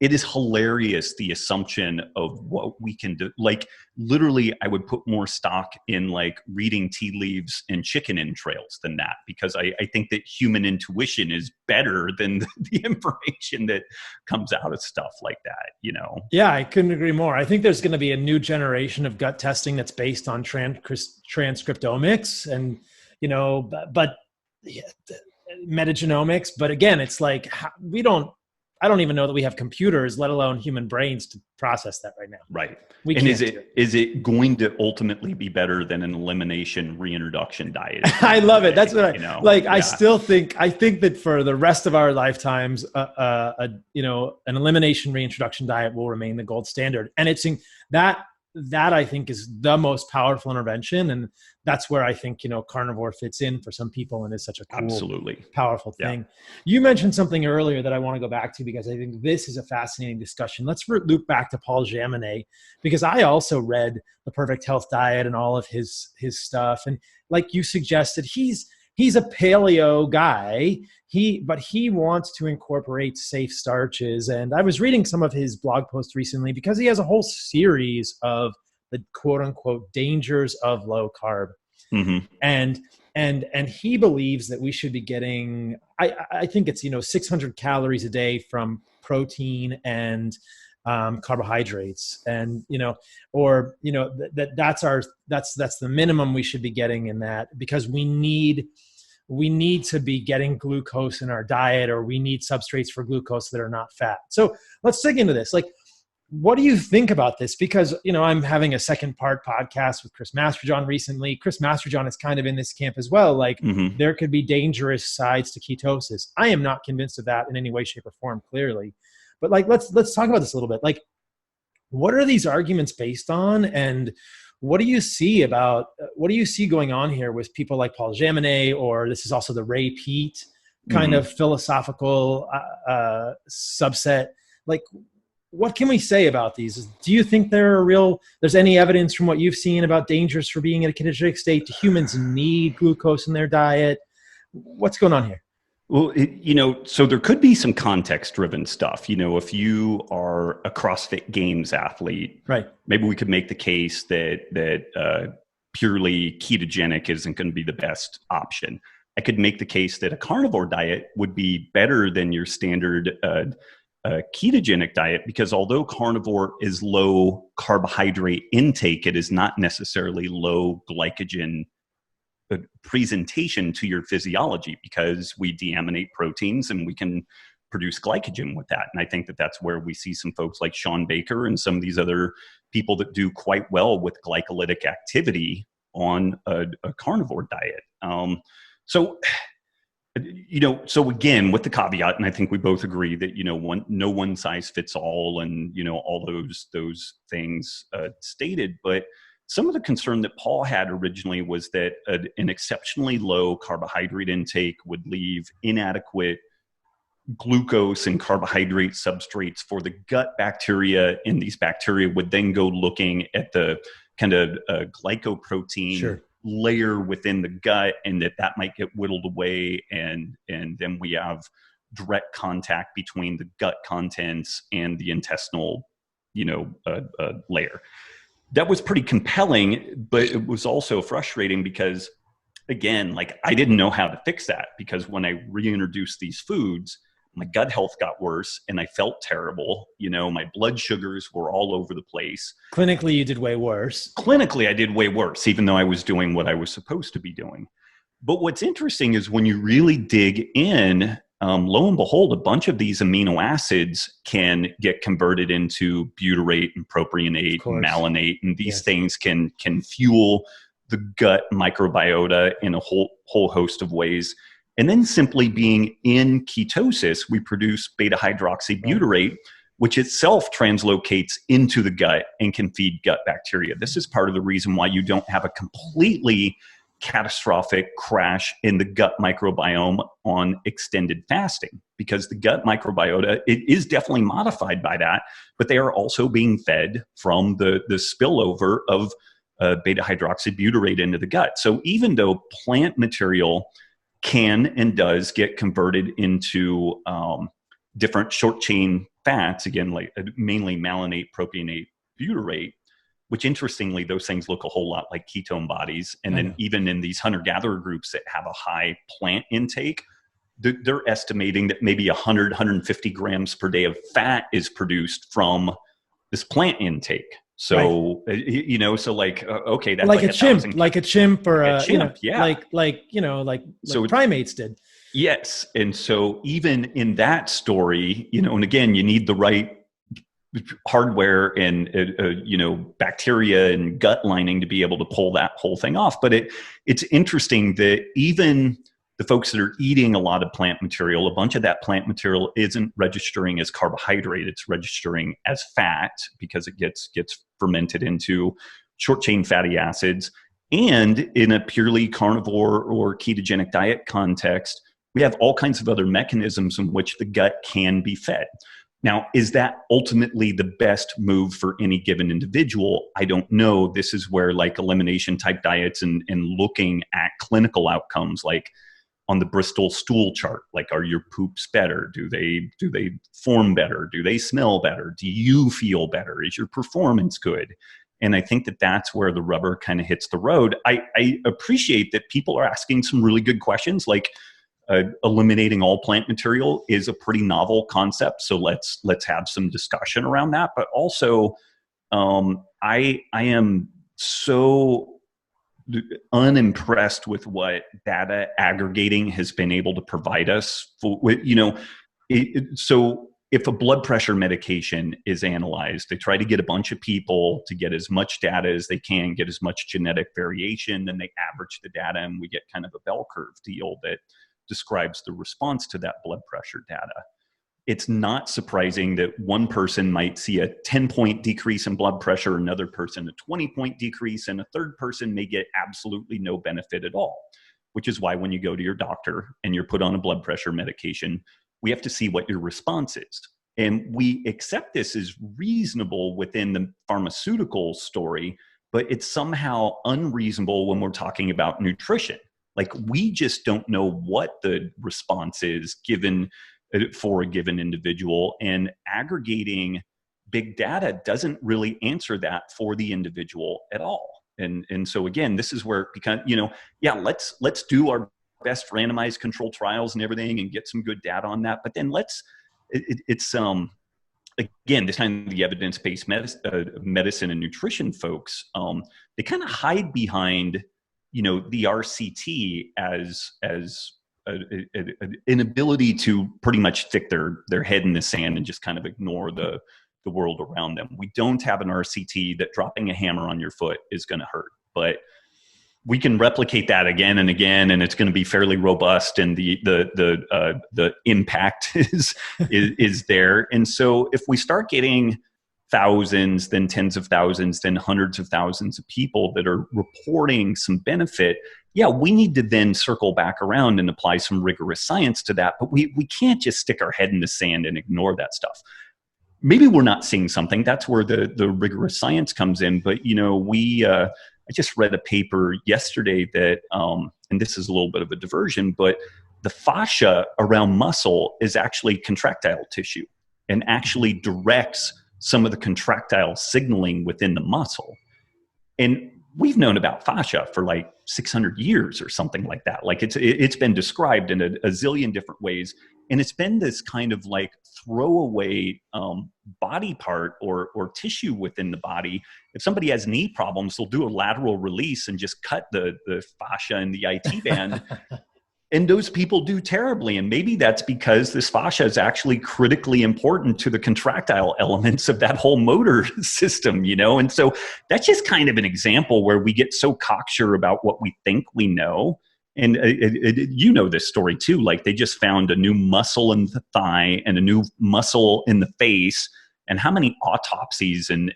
it is hilarious, the assumption of what we can do. Like, literally, I would put more stock in like reading tea leaves and chicken entrails than that, because I think that human intuition is better than the information that comes out of stuff like that, Yeah, I couldn't agree more. I think there's going to be a new generation of gut testing that's based on transcriptomics and, but metagenomics. But again, it's like, I don't even know that we have computers, let alone human brains, to process that right now. Right. And is it going to ultimately be better than an elimination reintroduction diet? I love it. That's what I still think. I think that for the rest of our lifetimes, an elimination reintroduction diet will remain the gold standard. And it's that I think is the most powerful intervention. And that's where I think, carnivore fits in for some people and is such a cool, absolutely powerful thing. Yeah. You mentioned something earlier that I want to go back to, because I think this is a fascinating discussion. Let's loop back to Paul Jaminet, because I also read The Perfect Health Diet and all of his stuff. And like you suggested, he's a paleo guy. But he wants to incorporate safe starches. And I was reading some of his blog posts recently, because he has a whole series of the quote unquote dangers of low carb. Mm-hmm. And he believes that we should be getting, I think it's, 600 calories a day from protein and carbohydrates, and that's the minimum we should be getting in that, because we need to be getting glucose in our diet, or we need substrates for glucose that are not fat. So let's dig into this. Like, what do you think about this? Because, I'm having a second part podcast with Chris Masterjohn recently. Chris Masterjohn is kind of in this camp as well. Like, there could be dangerous sides to ketosis. I am not convinced of that in any way, shape, or form, clearly. But like, let's talk about this a little bit. Like, what are these arguments based on? And what do you see going on here with people like Paul Jaminet, or this is also the Ray Peat kind of philosophical subset? Like, what can we say about these? Do you think there's any evidence from what you've seen about dangers for being in a ketogenic state? Do humans need glucose in their diet? What's going on here? Well, so there could be some context-driven stuff. If you are a CrossFit Games athlete, right? Maybe we could make the case that purely ketogenic isn't going to be the best option. I could make the case that a carnivore diet would be better than your standard ketogenic diet, because although carnivore is low carbohydrate intake, it is not necessarily low glycogen presentation to your physiology, because we deaminate proteins and we can produce glycogen with that. And I think that that's where we see some folks like Sean Baker and some of these other people that do quite well with glycolytic activity on a carnivore diet. So again, with the caveat, and I think we both agree that, no one size fits all, and, all those things stated. But some of the concern that Paul had originally was that an exceptionally low carbohydrate intake would leave inadequate glucose and carbohydrate substrates for the gut bacteria, and these bacteria would then go looking at the kind of glycoprotein layer within the gut, and that might get whittled away, and then we have direct contact between the gut contents and the intestinal layer. That was pretty compelling, but it was also frustrating because, again, like, I didn't know how to fix that, because when I reintroduced these foods, my gut health got worse and I felt terrible. My blood sugars were all over the place. Clinically, you did way worse. Clinically, I did way worse, even though I was doing what I was supposed to be doing. But what's interesting is when you really dig in, lo and behold, a bunch of these amino acids can get converted into butyrate and propionate and malonate, and these things can fuel the gut microbiota in a whole host of ways. And then simply being in ketosis, we produce beta-hydroxybutyrate, which itself translocates into the gut and can feed gut bacteria. This is part of the reason why you don't have a completely catastrophic crash in the gut microbiome on extended fasting, because the gut microbiota, it is definitely modified by that, but they are also being fed from the spillover of beta-hydroxybutyrate into the gut. So even though plant material can and does get converted into different short chain fats, again, like mainly malonate, propionate, butyrate, which interestingly, those things look a whole lot like ketone bodies. And then even in these hunter-gatherer groups that have a high plant intake, they're estimating that maybe 100, 150 grams per day of fat is produced from this plant intake. So, so like, okay, that's like a chimp, or a chimp, like primates did. Yes. And so even in that story, and again, you need the right hardware and, bacteria and gut lining to be able to pull that whole thing off. But it's interesting that even the folks that are eating a lot of plant material, a bunch of that plant material isn't registering as carbohydrate. It's registering as fat because it gets fermented into short chain fatty acids. And in a purely carnivore or ketogenic diet context, we have all kinds of other mechanisms in which the gut can be fed. Now, is that ultimately the best move for any given individual? I don't know. This is where, like, elimination type diets and looking at clinical outcomes, like on the Bristol stool chart, like, are your poops better? Do they form better? Do they smell better? Do you feel better? Is your performance good? And I think that that's where the rubber kind of hits the road. I appreciate that people are asking some really good questions, like eliminating all plant material is a pretty novel concept. So let's have some discussion around that. But also, I am so unimpressed with what data aggregating has been able to provide us. So if a blood pressure medication is analyzed, they try to get a bunch of people to get as much data as they can, get as much genetic variation, then they average the data, and we get kind of a bell curve deal that describes the response to that blood pressure data. It's not surprising that one person might see a 10-point decrease in blood pressure, another person a 20-point decrease, and a third person may get absolutely no benefit at all, which is why when you go to your doctor and you're put on a blood pressure medication, we have to see what your response is. And we accept this as reasonable within the pharmaceutical story, but it's somehow unreasonable when we're talking about nutrition. Like, we just don't know what the response is given for a given individual, and aggregating big data doesn't really answer that for the individual at all. And so again, this is where it becomes, let's do our best randomized controlled trials and everything and get some good data on that. But then again, this time the evidence-based medicine and nutrition folks, they kind of hide behind, the RCT as an inability to pretty much stick their head in the sand and just kind of ignore the world around them. We don't have an RCT that dropping a hammer on your foot is going to hurt, but we can replicate that again and again, and it's going to be fairly robust, and the impact is there. And so if we start getting thousands, then tens of thousands, then hundreds of thousands of people that are reporting some benefit, yeah, we need to then circle back around and apply some rigorous science to that. But we can't just stick our head in the sand and ignore that stuff. Maybe we're not seeing something. That's where the rigorous science comes in. But, I just read a paper yesterday that, and this is a little bit of a diversion, but the fascia around muscle is actually contractile tissue and actually directs some of the contractile signaling within the muscle. And we've known about fascia for like 600 years or something like that. Like it's been described in a zillion different ways. And it's been this kind of like throwaway body part or tissue within the body. If somebody has knee problems, they'll do a lateral release and just cut the fascia and the IT band. And those people do terribly. And maybe that's because this fascia is actually critically important to the contractile elements of that whole motor system, And so that's just kind of an example where we get so cocksure about what we think we know. And you know this story too, like they just found a new muscle in the thigh and a new muscle in the face. And how many autopsies and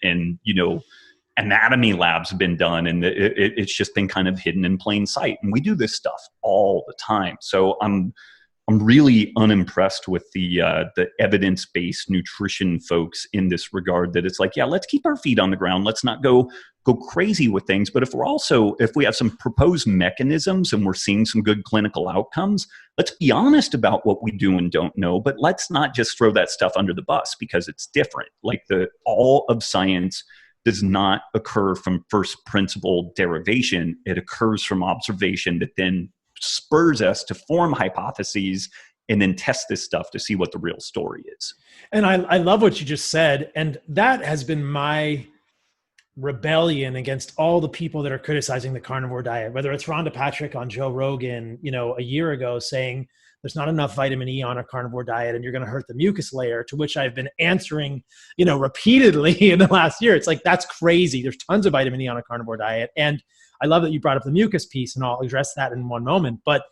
anatomy labs have been done, and it's just been kind of hidden in plain sight. And we do this stuff all the time. So I'm really unimpressed with the evidence-based nutrition folks in this regard, that it's like, yeah, let's keep our feet on the ground. Let's not go crazy with things. But if we have some proposed mechanisms and we're seeing some good clinical outcomes, let's be honest about what we do and don't know. But let's not just throw that stuff under the bus because it's different. Like all of science does not occur from first principle derivation. It occurs from observation that then spurs us to form hypotheses and then test this stuff to see what the real story is. And I love what you just said. And that has been my rebellion against all the people that are criticizing the carnivore diet, whether it's Rhonda Patrick on Joe Rogan, a year ago saying there's not enough vitamin E on a carnivore diet and you're going to hurt the mucus layer, to which I've been answering, repeatedly in the last year. It's like, that's crazy. There's tons of vitamin E on a carnivore diet. And I love that you brought up the mucus piece, and I'll address that in one moment. But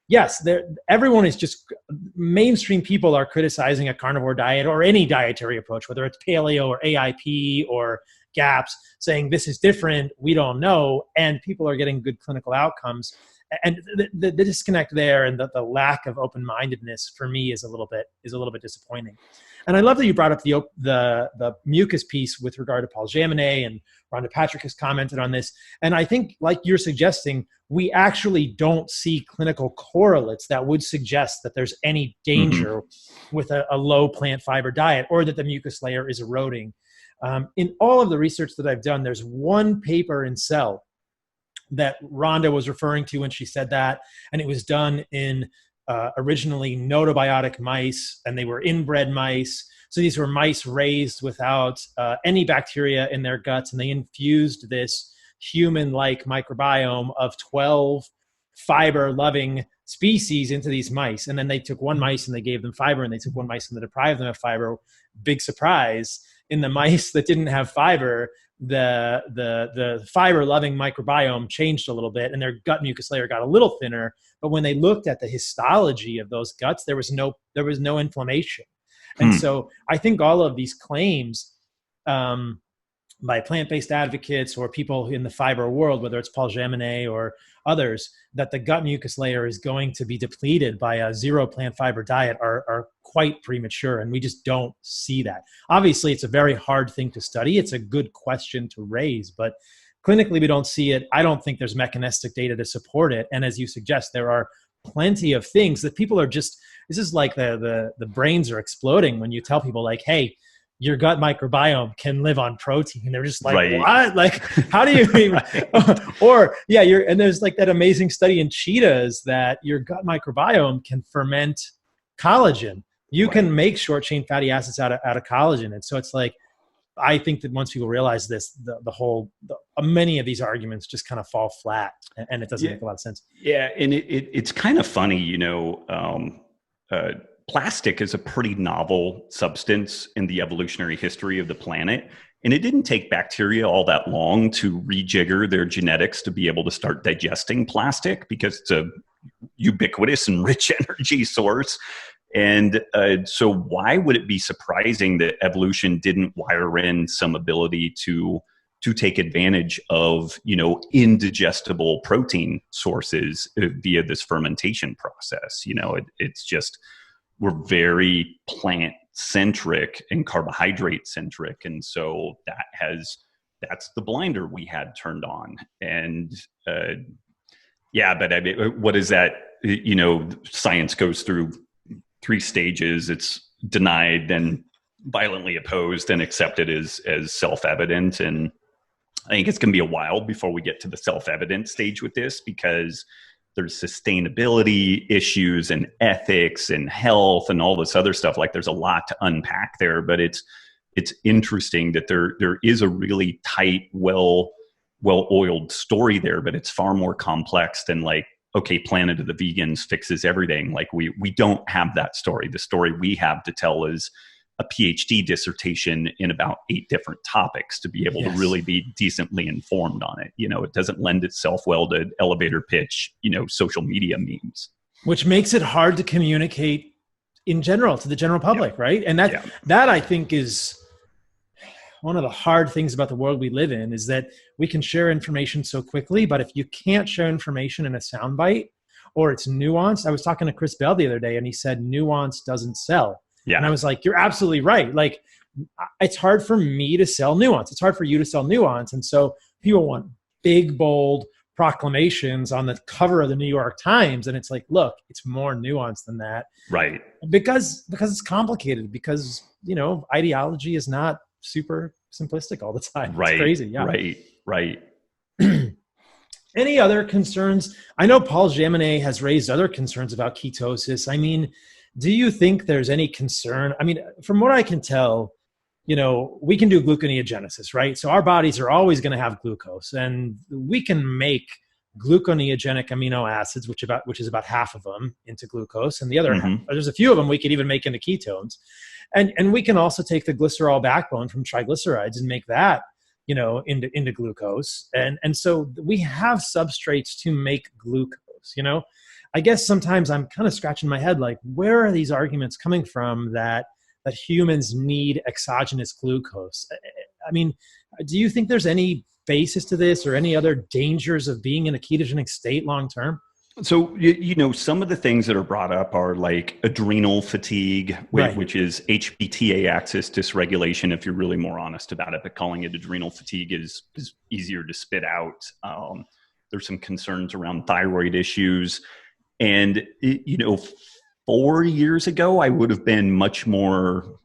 yes, everyone is just, mainstream people are criticizing a carnivore diet or any dietary approach, whether it's paleo or AIP or GAPS, saying this is different, we don't know, and people are getting good clinical outcomes. And the disconnect there and the lack of open-mindedness for me is a little bit disappointing. And I love that you brought up the mucus piece with regard to Paul Jaminet, and Rhonda Patrick has commented on this. And I think, like you're suggesting, we actually don't see clinical correlates that would suggest that there's any danger with a low plant fiber diet, or that the mucus layer is eroding. In all of the research that I've done, there's one paper in Cell that Rhonda was referring to when she said that, and it was done in originally gnotobiotic mice, and they were inbred mice. So these were mice raised without any bacteria in their guts, and they infused this human-like microbiome of 12 fiber-loving species into these mice. And then they took one mice and they gave them fiber, and they took one mice and they deprived them of fiber. Big surprise, in the mice that didn't have fiber, the fiber-loving microbiome changed a little bit, and their gut mucus layer got a little thinner. But when they looked at the histology of those guts, there was no inflammation. And so I think all of these claims by plant-based advocates or people in the fiber world, whether it's Paul Jaminet or others, that the gut mucus layer is going to be depleted by a zero plant fiber diet are quite premature, and we just don't see that. Obviously, it's a very hard thing to study. It's a good question to raise, but clinically we don't see it. I don't think there's mechanistic data to support it. And as you suggest, there are plenty of things that people are just, this is like the brains are exploding when you tell people like, hey, your gut microbiome can live on protein. They're just like, right. What? Like, how do you even, or yeah, and there's like that amazing study in cheetahs that your gut microbiome can ferment collagen. You can make short chain fatty acids out of collagen. And so it's like, I think that once people realize this, many of these arguments just kind of fall flat, and it doesn't make a lot of sense. Yeah, and it's kind of funny, plastic is a pretty novel substance in the evolutionary history of the planet. And it didn't take bacteria all that long to rejigger their genetics to be able to start digesting plastic, because it's a ubiquitous and rich energy source. And so why would it be surprising that evolution didn't wire in some ability to take advantage of, indigestible protein sources via this fermentation process? It's just, we're very plant centric and carbohydrate centric. And so that's the blinder we had turned on. And but I mean, what is that? Science goes through 3 stages. It's denied, then violently opposed, and accepted as self-evident. And I think it's going to be a while before we get to the self-evident stage with this, because there's sustainability issues and ethics and health and all this other stuff. Like, there's a lot to unpack there, but it's interesting that there is a really tight, well-oiled story there, but it's far more complex than like, okay, Planet of the Vegans fixes everything. Like, we don't have that story. The story we have to tell is a PhD dissertation in about 8 different topics to be able to really be decently informed on it. It doesn't lend itself well to elevator pitch, social media memes. Which makes it hard to communicate in general to the general public, right? And that I think is one of the hard things about the world we live in, is that we can share information so quickly, but if you can't share information in a soundbite or it's nuanced. I was talking to Chris Bell the other day, and he said nuance doesn't sell. Yeah. And I was like, you're absolutely right. Like, it's hard for me to sell nuance. It's hard for you to sell nuance. And so people want big, bold proclamations on the cover of the New York Times. And it's like, look, it's more nuanced than that. Right. Because it's complicated, because, ideology is not super simplistic all the time. Right. It's crazy. Yeah. Right. Any other concerns? I know Paul Jaminet has raised other concerns about ketosis. I mean, do you think there's any concern? I mean, from what I can tell, we can do gluconeogenesis, right? So our bodies are always going to have glucose, and we can make gluconeogenic amino acids, which is about half of them, into glucose, and the other half, there's a few of them we could even make into ketones. And we can also take the glycerol backbone from triglycerides and make that, into glucose. And so we have substrates to make glucose, I guess sometimes I'm kind of scratching my head, like, where are these arguments coming from that humans need exogenous glucose? I mean, do you think there's any basis to this, or any other dangers of being in a ketogenic state long term? So, some of the things that are brought up are like adrenal fatigue, which is HPTA axis dysregulation, if you're really more honest about it, but calling it adrenal fatigue is easier to spit out. There's some concerns around thyroid issues. And, 4 years ago, I would have been much more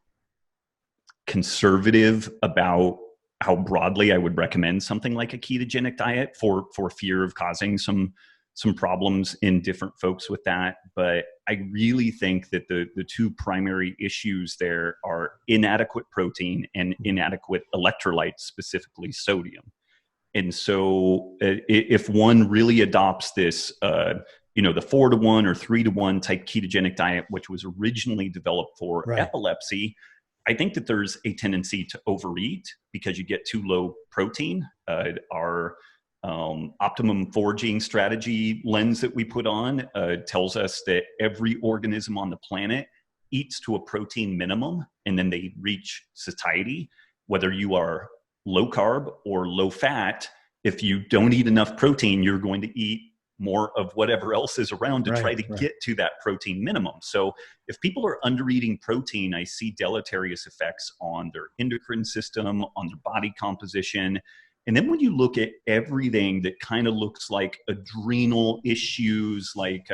conservative about how broadly I would recommend something like a ketogenic diet for fear of causing some problems in different folks with that. But I really think that the 2 primary issues there are inadequate protein and inadequate electrolytes, specifically sodium. And so if one really adopts this, the 4-to-1 or 3-to-1 type ketogenic diet, which was originally developed for epilepsy, I think that there's a tendency to overeat because you get too low protein. Our optimum foraging strategy lens that we put on tells us that every organism on the planet eats to a protein minimum, and then they reach satiety. Whether you are low carb or low fat, if you don't eat enough protein, you're going to eat more of whatever else is around to try to get to that protein minimum. So if people are under eating protein, I see deleterious effects on their endocrine system, on their body composition. And then when you look at everything that kind of looks like adrenal issues, like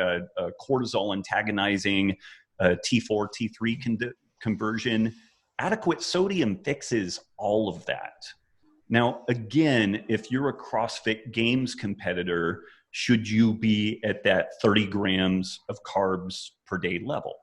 cortisol antagonizing, T4, T3 conversion, adequate sodium fixes all of that. Now, again, if you're a CrossFit Games competitor, should you be at that 30 grams of carbs per day level?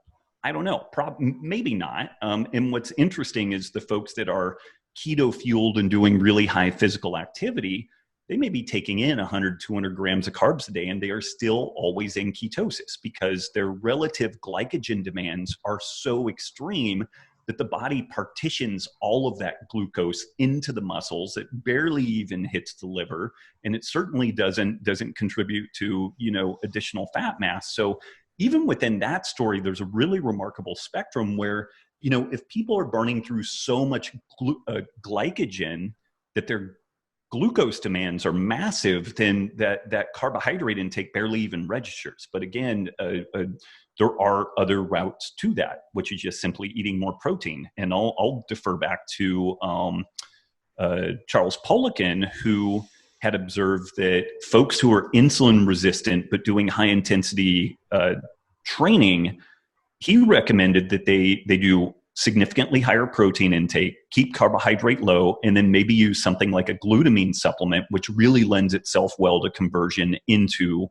I don't know. Maybe not. And what's interesting is the folks that are keto fueled and doing really high physical activity, they may be taking in 100, 200 grams of carbs a day, and they are still always in ketosis because their relative glycogen demands are so extreme that the body partitions all of that glucose into the muscles. It barely even hits the liver, and it certainly doesn't contribute to, additional fat mass. So even within that story, there's a really remarkable spectrum where, if people are burning through so much glycogen that their glucose demands are massive, then that carbohydrate intake barely even registers. But again, there are other routes to that, which is just simply eating more protein. And I'll defer back to Charles Poliquin, who had observed that folks who are insulin resistant but doing high intensity training, he recommended that they do significantly higher protein intake, keep carbohydrate low, and then maybe use something like a glutamine supplement, which really lends itself well to conversion into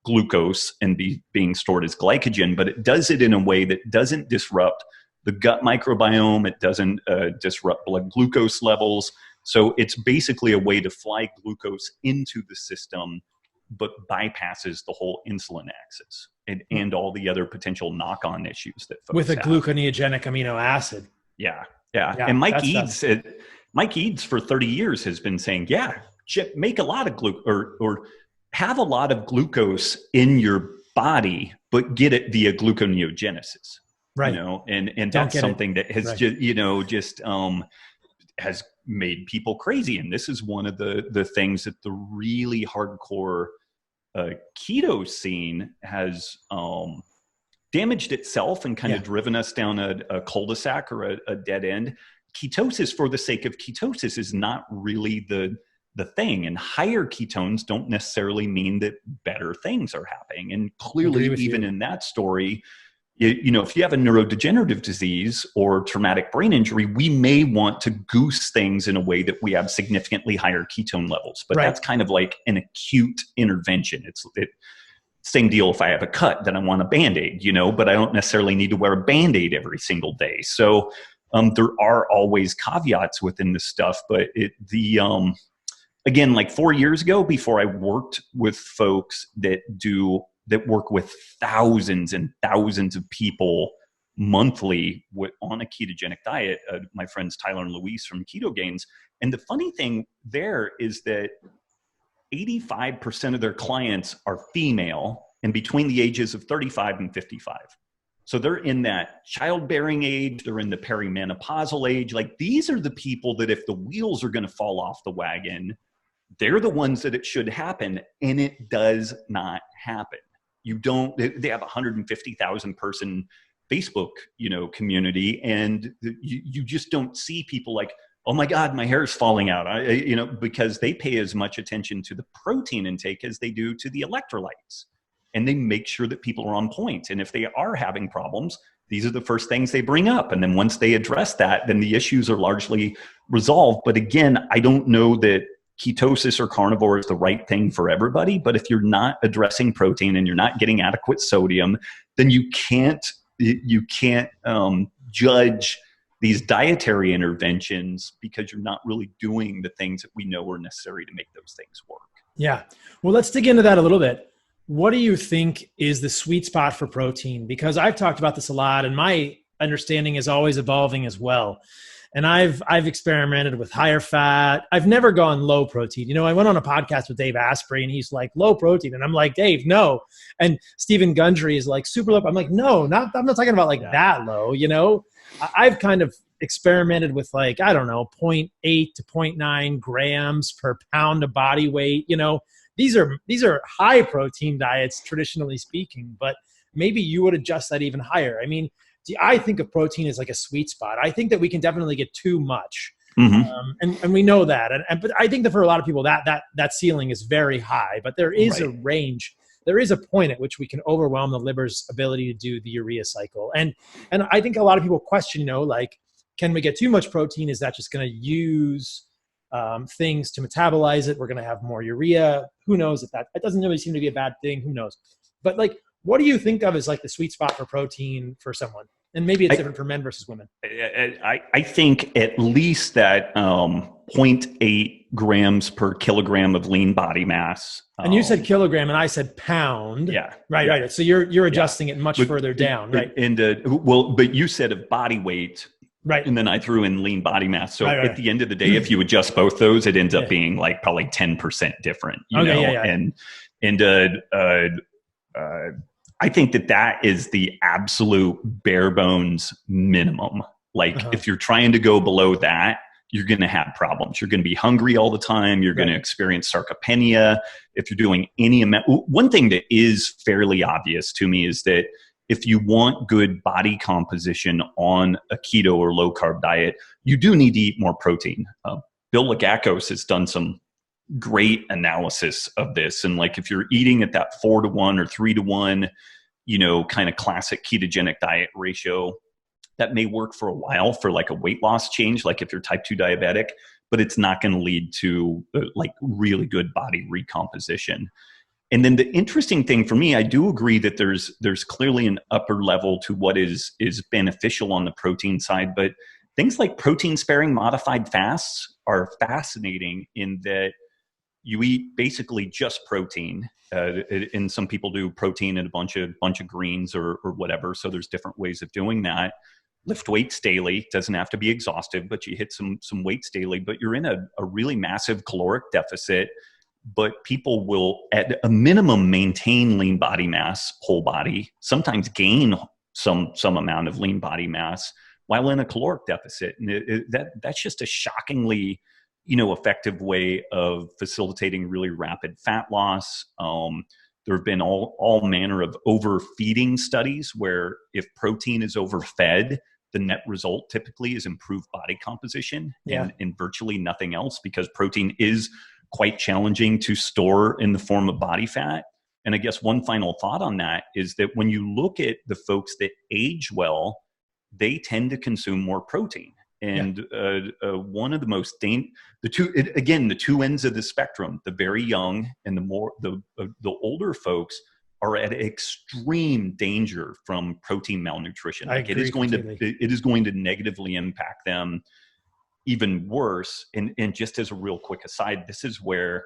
glucose and being stored as glycogen. But it does it in a way that doesn't disrupt the gut microbiome. It doesn't disrupt blood glucose levels. So it's basically a way to fly glucose into the system, but bypasses the whole insulin axis and all the other potential knock-on issues that folks with a have. gluconeogenic amino acid. Yeah. And Mike Eads for 30 years has been saying, make a lot of or have a lot of glucose in your body, but get it via gluconeogenesis. Right. And that's something that has just has made people crazy. And this is one of the things that the really hardcore keto scene has damaged itself and kind of driven us down a cul-de-sac or a dead end. Ketosis for the sake of ketosis is not really the thing. And higher ketones don't necessarily mean that better things are happening. And clearly, even in that story, if you have a neurodegenerative disease or traumatic brain injury, we may want to goose things in a way that we have significantly higher ketone levels. But that's kind of like an acute intervention. It's same deal if I have a cut, then I want a Band-Aid, but I don't necessarily need to wear a Band-Aid every single day. So there are always caveats within this stuff. But again, like 4 years ago, before I worked with folks that work with thousands and thousands of people monthly on a ketogenic diet, my friends Tyler and Luis from Keto Gains. And the funny thing there is that 85% of their clients are female and between the ages of 35 and 55. So they're in that childbearing age, they're in the perimenopausal age. Like, these are the people that if the wheels are going to fall off the wagon, they're the ones that it should happen. And it does not happen. They have 150,000 person Facebook, community. And you just don't see people like, oh my God, my hair is falling out. Because they pay as much attention to the protein intake as they do to the electrolytes. And they make sure that people are on point. And if they are having problems, these are the first things they bring up. And then once they address that, then the issues are largely resolved. But again, I don't know that ketosis or carnivore is the right thing for everybody. But if you're not addressing protein and you're not getting adequate sodium, then you can't judge these dietary interventions because you're not really doing the things that we know are necessary to make those things work. Yeah. Well, let's dig into that a little bit. What do you think is the sweet spot for protein? Because I've talked about this a lot and my understanding is always evolving as well. And I've experimented with higher fat. I've never gone low protein. I went on a podcast with Dave Asprey and he's like, low protein. And I'm like, Dave, no. And Stephen Gundry is like super low. I'm like, no, I'm not talking about that low, I've kind of experimented with 0.8 to 0.9 grams per pound of body weight. These are high protein diets, traditionally speaking, but maybe you would adjust that even higher. I mean, I think of protein as like a sweet spot. I think that we can definitely get too much. Mm-hmm. And we know that. But I think that for a lot of people, that ceiling is very high, but there is a range. There is a point at which we can overwhelm the liver's ability to do the urea cycle. And I think a lot of people question, can we get too much protein? Is that just going to use things to metabolize it? We're going to have more urea. Who knows if that doesn't really seem to be a bad thing. Who knows? But what do you think of as the sweet spot for protein for someone? And maybe it's different for men versus women. I think at least that 0.8 grams per kilogram of lean body mass. And you said kilogram, and I said pound. Yeah. Right. So you're adjusting it much further down, right? But you said of body weight. Right. And then I threw in lean body mass. So at the end of the day, if you adjust both those, it ends up being like probably 10% different, you know? And I think that is the absolute bare bones minimum. Like if you're trying to go below that, you're going to have problems. You're going to be hungry all the time. You're going to experience sarcopenia. If you're doing any amount, one thing that is fairly obvious to me is that if you want good body composition on a keto or low carb diet, you do need to eat more protein. Bill Lagakos has done some great analysis of this. And like, if you're eating at that 4-to-1 or 3-to-1, you know, kind of classic ketogenic diet ratio, that may work for a while for like a weight loss change, like if you're type 2 diabetic, but it's not going to lead to like really good body recomposition. And then the interesting thing for me, I do agree that there's clearly an upper level to what is beneficial on the protein side, but things like protein sparing modified fasts are fascinating in that you eat basically just protein. And some people do protein and a bunch of greens or whatever. So there's different ways of doing that. Lift weights daily. Doesn't have to be exhaustive, but you hit some weights daily, but you're in a really massive caloric deficit. But people will, at a minimum, maintain lean body mass, whole body, sometimes gain some amount of lean body mass while in a caloric deficit. And that's just a shockingly, you know, effective way of facilitating really rapid fat loss. There have been all manner of overfeeding studies where if protein is overfed, the net result typically is improved body composition and virtually nothing else, because protein is quite challenging to store in the form of body fat. And I guess one final thought on that is that when you look at the folks that age well, they tend to consume more protein. And one of the most the two ends of the spectrum, the very young and the older folks, are at extreme danger from protein malnutrition. Like it is going to negatively impact them even worse. And just as a real quick aside, this is where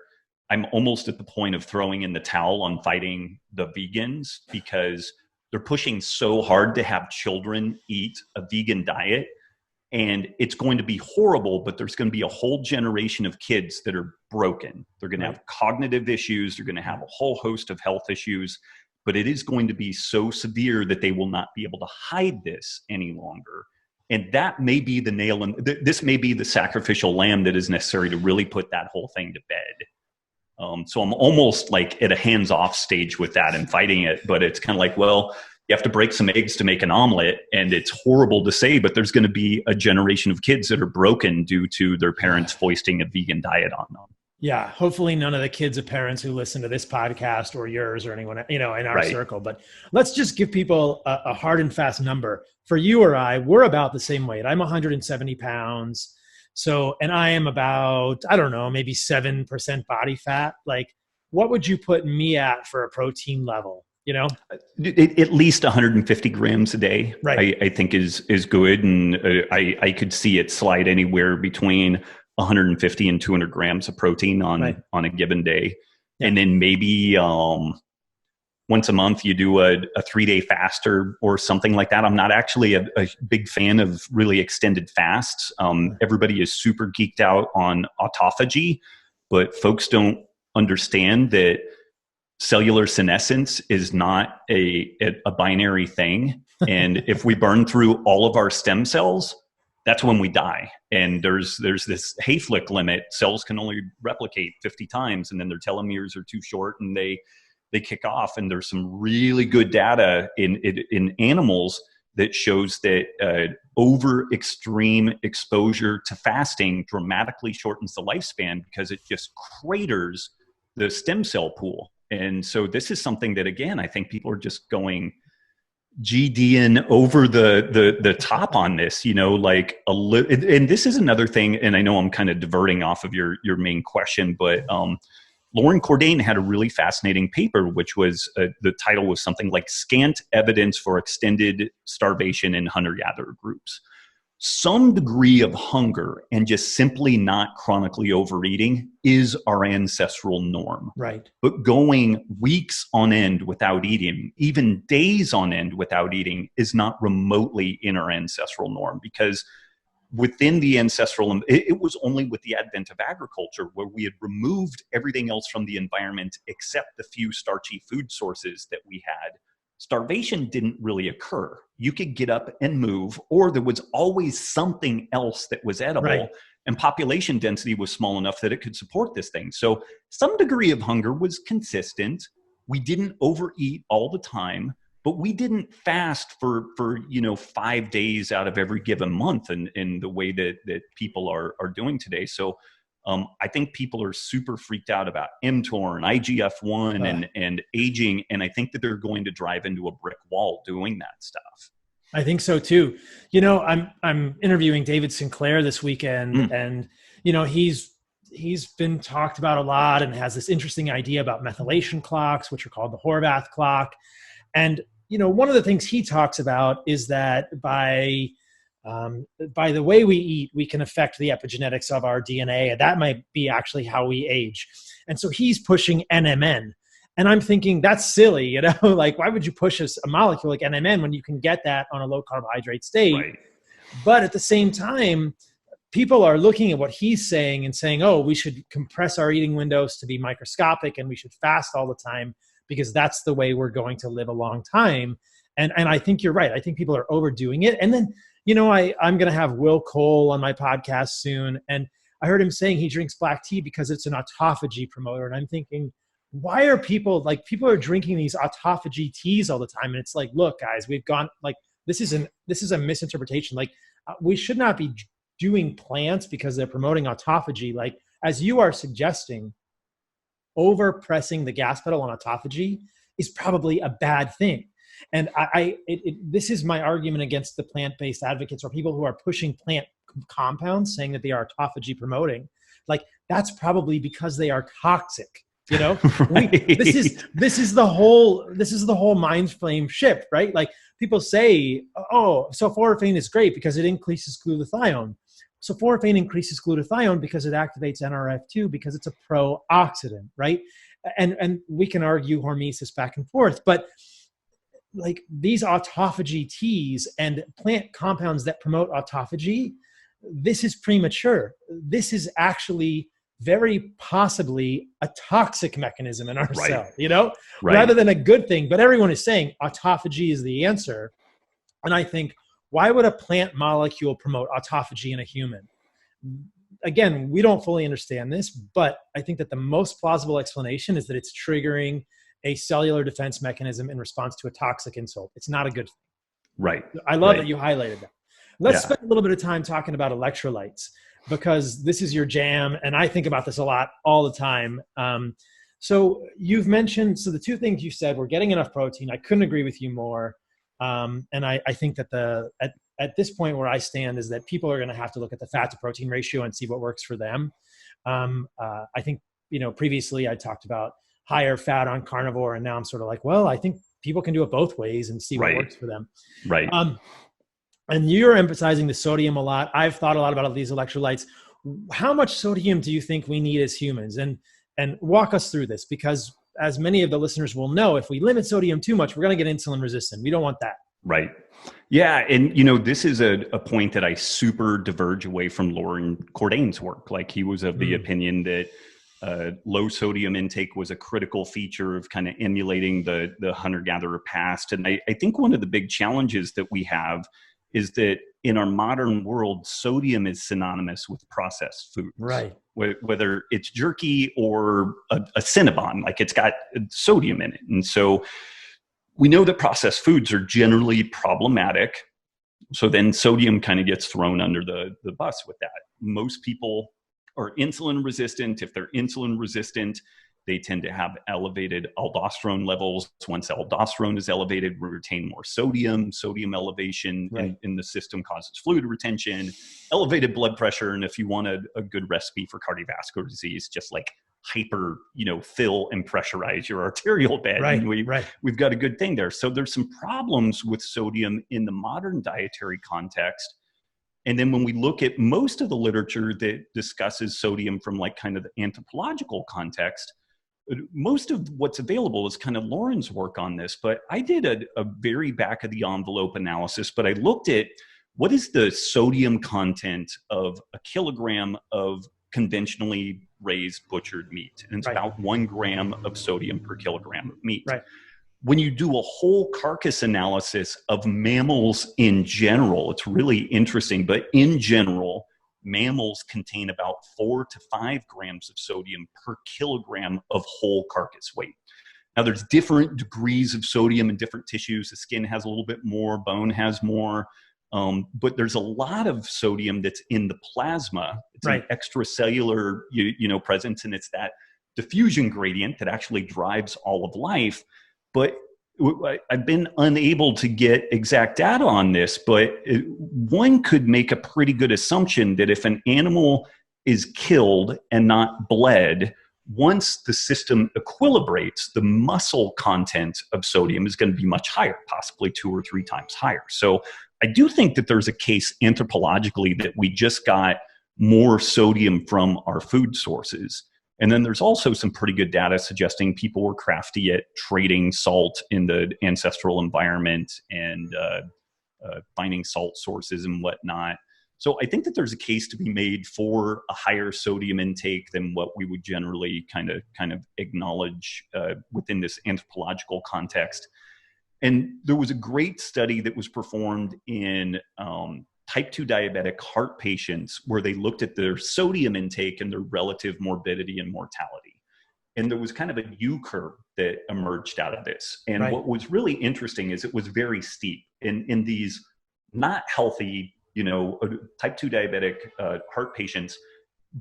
I'm almost at the point of throwing in the towel on fighting the vegans, because they're pushing so hard to have children eat a vegan diet. And it's going to be horrible, but there's going to be a whole generation of kids that are broken. They're going to have cognitive issues. They're going to have a whole host of health issues, but it is going to be so severe that they will not be able to hide this any longer. And that may be the nail in this may be the sacrificial lamb that is necessary to really put that whole thing to bed. So I'm almost like at a hands-off stage with that and fighting it, but it's kind of like, well, you have to break some eggs to make an omelet, and it's horrible to say, but there's going to be a generation of kids that are broken due to their parents foisting a vegan diet on them. Yeah. Hopefully none of the kids of parents who listen to this podcast or yours or anyone, you know, in our circle, but let's just give people a hard and fast number. For you or I, we're about the same weight. I'm 170 pounds. So, and I am about, I don't know, maybe 7% body fat. Like, what would you put me at for a protein level? You know, at least 150 grams a day, I think is good. And I could see it slide anywhere between 150 and 200 grams of protein on a given day. Yeah. And then maybe once a month you do a 3-day fast or something like that. I'm not actually a big fan of really extended fasts. Everybody is super geeked out on autophagy, but folks don't understand that cellular senescence is not a binary thing. And if we burn through all of our stem cells, that's when we die. And there's this Hayflick limit. Cells can only replicate 50 times, and then their telomeres are too short and they kick off. And there's some really good data in animals that shows that over extreme exposure to fasting dramatically shortens the lifespan, because it just craters the stem cell pool. And so this is something that, again, I think people are just going GDing over the top on this, you know, like and this is another thing. And I know I'm kind of diverting off of your main question, but Lauren Cordain had a really fascinating paper, which was the title was something like Scant Evidence for Extended Starvation in Hunter-Gatherer Groups. Some degree of hunger and just simply not chronically overeating is our ancestral norm. Right. But going weeks on end without eating, even days on end without eating, is not remotely in our ancestral norm, because within the ancestral, it was only with the advent of agriculture where we had removed everything else from the environment except the few starchy food sources that we had. Starvation didn't really occur. You could get up and move, or there was always something else that was edible. Right. And population density was small enough that it could support this thing. So some degree of hunger was consistent. We didn't overeat all the time, but we didn't fast for 5 days out of every given month in the way that people are doing today. So I think people are super freaked out about mTOR and IGF-1 and aging. And I think that they're going to drive into a brick wall doing that stuff. I think so too. I'm interviewing David Sinclair this weekend, and he's been talked about a lot and has this interesting idea about methylation clocks, which are called the Horvath clock. And one of the things he talks about is that by the way we eat, we can affect the epigenetics of our DNA, and that might be actually how we age. And so he's pushing NMN. And I'm thinking, that's silly, like, why would you push a molecule like NMN when you can get that on a low carbohydrate state? Right. But at the same time, people are looking at what he's saying and saying, oh, we should compress our eating windows to be microscopic and we should fast all the time because that's the way we're going to live a long time. And I think you're right. I think people are overdoing it. And then, I'm going to have Will Cole on my podcast soon. And I heard him saying he drinks black tea because it's an autophagy promoter. And I'm thinking, why are people are drinking these autophagy teas all the time? And it's like, look, guys, we've gone this is a misinterpretation. We should not be doing plants because they're promoting autophagy. Like, as you are suggesting, over pressing the gas pedal on autophagy is probably a bad thing. And this is my argument against the plant-based advocates or people who are pushing plant compounds saying that they are autophagy promoting. Like, that's probably because they are toxic. Right. This is the whole mind frame shift, right? Like, people say, oh, sulforaphane is great because it increases glutathione. Sulforaphane increases glutathione because it activates NRF2 because it's a pro-oxidant, right? And we can argue hormesis back and forth, but like, these autophagy teas and plant compounds that promote autophagy, this is premature. This is actually very possibly a toxic mechanism in our cell, rather than a good thing. But everyone is saying autophagy is the answer. And I think, why would a plant molecule promote autophagy in a human? Again, we don't fully understand this, but I think that the most plausible explanation is that it's triggering a cellular defense mechanism in response to a toxic insult. It's not a good thing. Right. I love that you highlighted that. Let's spend a little bit of time talking about electrolytes, because this is your jam, and I think about this a lot all the time. So you've mentioned, the two things you said, we're getting enough protein. I couldn't agree with you more. And I think that at this point where I stand is that people are going to have to look at the fat to protein ratio and see what works for them. I think, previously I talked about higher fat on carnivore, and now I'm sort of like, well, I think people can do it both ways and see what works for them. Right. And you're emphasizing the sodium a lot. I've thought a lot about these electrolytes. How much sodium do you think we need as humans? And walk us through this, because as many of the listeners will know, if we limit sodium too much, we're going to get insulin resistant. We don't want that. Right. Yeah. And, this is a point that I super diverge away from Lauren Cordain's work. Like, he was of the opinion that low sodium intake was a critical feature of kind of emulating the hunter-gatherer past. And I think one of the big challenges that we have is that in our modern world, sodium is synonymous with processed foods. Right. Whether it's jerky or a Cinnabon, like, it's got sodium in it. And so we know that processed foods are generally problematic. So then sodium kind of gets thrown under the bus with that. Most people are insulin resistant. If they're insulin resistant, they tend to have elevated aldosterone levels. Once aldosterone is elevated, we retain more sodium. Sodium elevation in the system causes fluid retention, elevated blood pressure. And if you want a good recipe for cardiovascular disease, just like hyper, fill and pressurize your arterial bed. Right, And right. we've got a good thing there. So there's some problems with sodium in the modern dietary context. And then when we look at most of the literature that discusses sodium from like kind of the anthropological context, most of what's available is kind of Lauren's work on this. But I did a very back of the envelope analysis, but I looked at what is the sodium content of a kilogram of conventionally raised butchered meat. And it's Right. about 1 gram of sodium per kilogram of meat. Right. When you do a whole carcass analysis of mammals in general, it's really interesting, but in general, mammals contain about 4 to 5 grams of sodium per kilogram of whole carcass weight. Now, there's different degrees of sodium in different tissues. The skin has a little bit more, bone has more, but there's a lot of sodium that's in the plasma. It's right. an extracellular, presence, and it's that diffusion gradient that actually drives all of life. But I've been unable to get exact data on this, but one could make a pretty good assumption that if an animal is killed and not bled, once the system equilibrates, the muscle content of sodium is going to be much higher, possibly 2 or 3 times higher. So I do think that there's a case anthropologically that we just got more sodium from our food sources. And then there's also some pretty good data suggesting people were crafty at trading salt in the ancestral environment and finding salt sources and whatnot. So I think that there's a case to be made for a higher sodium intake than what we would generally kind of acknowledge within this anthropological context. And there was a great study that was performed in type 2 diabetic heart patients where they looked at their sodium intake and their relative morbidity and mortality. And there was kind of a U-curve that emerged out of this. And right. what was really interesting is it was very steep in these not healthy, type 2 diabetic heart patients.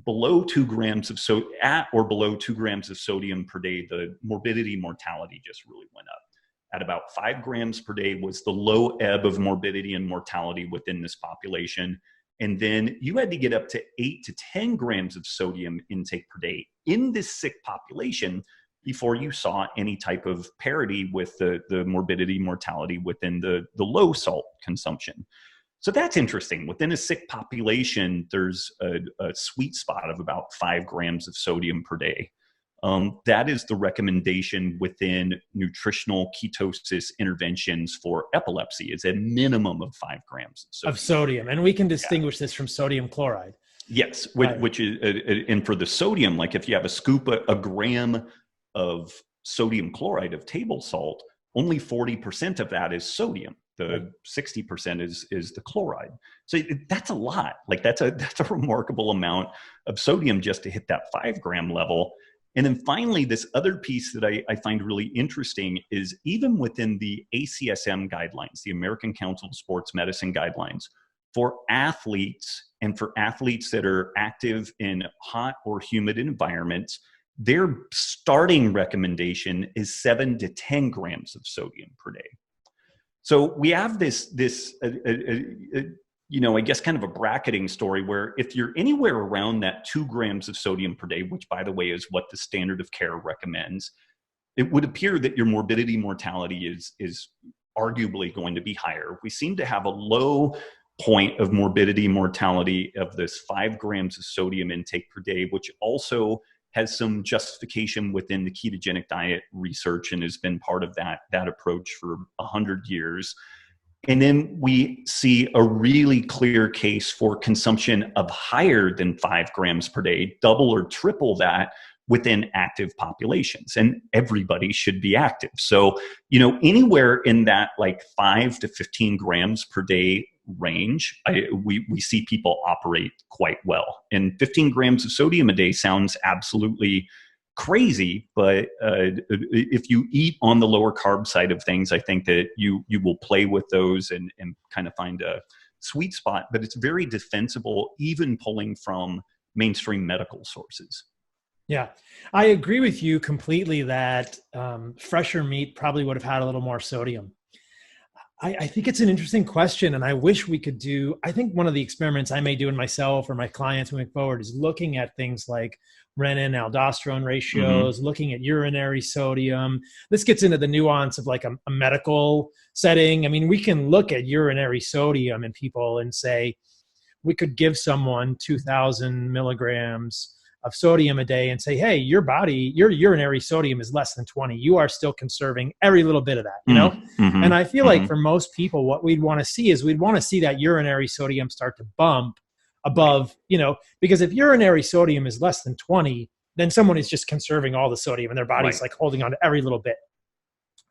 Below 2 grams of at or below 2 grams of sodium per day, the morbidity mortality just really went up. At about 5 grams per day was the low ebb of morbidity and mortality within this population. And then you had to get up to 8 to 10 grams of sodium intake per day in this sick population before you saw any type of parity with the morbidity mortality within the low salt consumption. So that's interesting. Within a sick population, there's a sweet spot of about 5 grams of sodium per day. That is the recommendation within nutritional ketosis interventions for epilepsy, is a minimum of 5 grams of sodium. And we can distinguish this from sodium chloride. Yes, right. which is, and for the sodium, like if you have a gram of sodium chloride of table salt, only 40% of that is sodium. The 60% is the chloride. So that's a lot. Like that's a remarkable amount of sodium just to hit that 5 gram level. And then finally, this other piece that I find really interesting is even within the ACSM guidelines, the American Council of Sports Medicine guidelines, for athletes and for athletes that are active in hot or humid environments, their starting recommendation is 7 to 10 grams of sodium per day. So we have this I guess kind of a bracketing story where if you're anywhere around that 2 grams of sodium per day, which by the way is what the standard of care recommends, it would appear that your morbidity mortality is arguably going to be higher. We seem to have a low point of morbidity mortality of this 5 grams of sodium intake per day, which also has some justification within the ketogenic diet research and has been part of that approach for 100 years. And then we see a really clear case for consumption of higher than 5 grams per day, double or triple that within active populations. And everybody should be active. So, anywhere in that like 5 to 15 grams per day range, we see people operate quite well. And 15 grams of sodium a day sounds absolutely crazy, but if you eat on the lower carb side of things, I think that you will play with those and kind of find a sweet spot. But it's very defensible, even pulling from mainstream medical sources. Yeah, I agree with you completely that fresher meat probably would have had a little more sodium. I think it's an interesting question, and I wish we could do, I think one of the experiments I may do in myself or my clients moving forward is looking at things like renin, aldosterone ratios, looking at urinary sodium. This gets into the nuance of like a medical setting. I mean, we can look at urinary sodium in people and say, we could give someone 2,000 milligrams of sodium a day and say, hey, your urinary sodium is less than 20. You are still conserving every little bit of that, you know? And I feel like for most people, what we'd want to see is we'd want to see that urinary sodium start to bump above, you know, because if urinary sodium is less than 20, then someone is just conserving all the sodium and their body's like holding on to every little bit.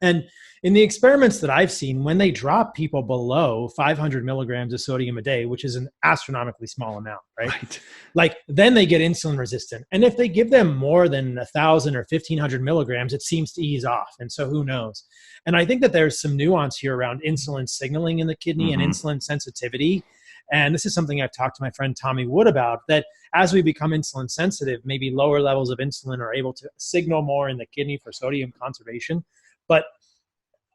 And in the experiments that I've seen, when they drop people below 500 milligrams of sodium a day, which is an astronomically small amount, right? Like then they get insulin resistant. And if they give them more than 1,000 or 1,500 milligrams, it seems to ease off. And so who knows? And I think that there's some nuance here around insulin signaling in the kidney and insulin sensitivity. And this is something I've talked to my friend Tommy Wood about, that as we become insulin sensitive, maybe lower levels of insulin are able to signal more in the kidney for sodium conservation. But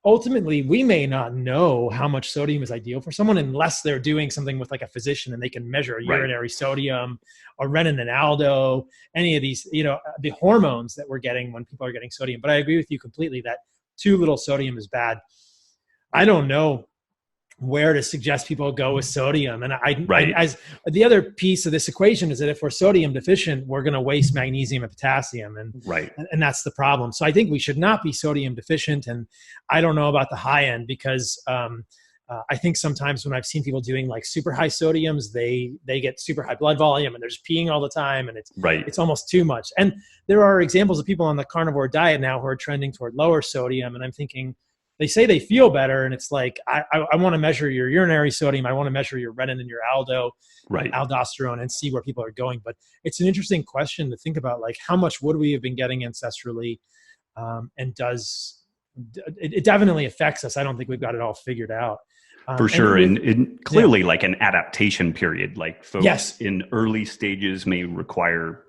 ultimately, we may not know how much sodium is ideal for someone unless they're doing something with like a physician and they can measure urinary sodium or renin and aldo, any of these, you know, the hormones that we're getting when people are getting sodium. But I agree with you completely that too little sodium is bad. I don't know where to suggest people go with sodium. And as the other piece of this equation is that if we're sodium deficient, we're going to waste magnesium and potassium. And that's the problem. So I think we should not be sodium deficient. And I don't know about the high end because I think sometimes when I've seen people doing like super high sodiums, they get super high blood volume and they're just peeing all the time. And it's almost too much. And there are examples of people on the carnivore diet now who are trending toward lower sodium. And I'm thinking, they say they feel better, and it's like, I want to measure your urinary sodium. I want to measure your renin and your aldosterone and see where people are going. But it's an interesting question to think about, like how much would we have been getting ancestrally, and it definitely affects us. I don't think we've got it all figured out. For sure. And clearly like an adaptation period, like folks in early stages may require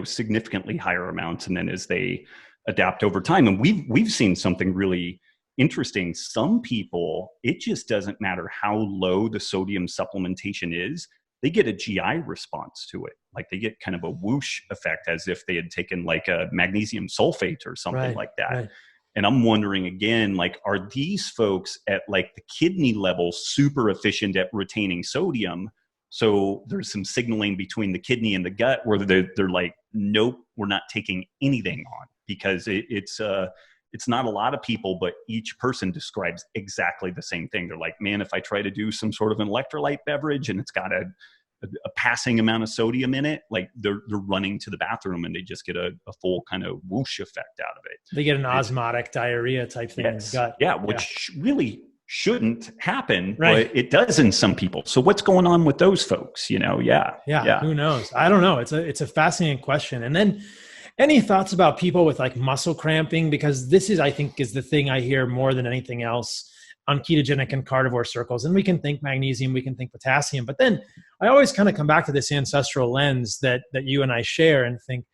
significantly higher amounts. And then as they adapt over time. And we've seen something really interesting. Some people, it just doesn't matter how low the sodium supplementation is, they get a GI response to it. Like they get kind of a whoosh effect as if they had taken like a magnesium sulfate or something like that. And I'm wondering again, like, are these folks at like the kidney level super efficient at retaining sodium? So there's some signaling between the kidney and the gut where they're like, nope, we're not taking anything on. Because it's not a lot of people, but each person describes exactly the same thing. They're like, man, if I try to do some sort of an electrolyte beverage and it's got a passing amount of sodium in it, like they're running to the bathroom and they just get a full kind of whoosh effect out of it. They get an osmotic diarrhea type thing in the gut. Yeah, which really shouldn't happen, but it does in some people. So what's going on with those folks? You know, who knows? I don't know. It's a fascinating question. And then any thoughts about people with like muscle cramping? Because this is, I think, is the thing I hear more than anything else on ketogenic and carnivore circles. And we can think magnesium, we can think potassium, but then I always kind of come back to this ancestral lens that you and I share and think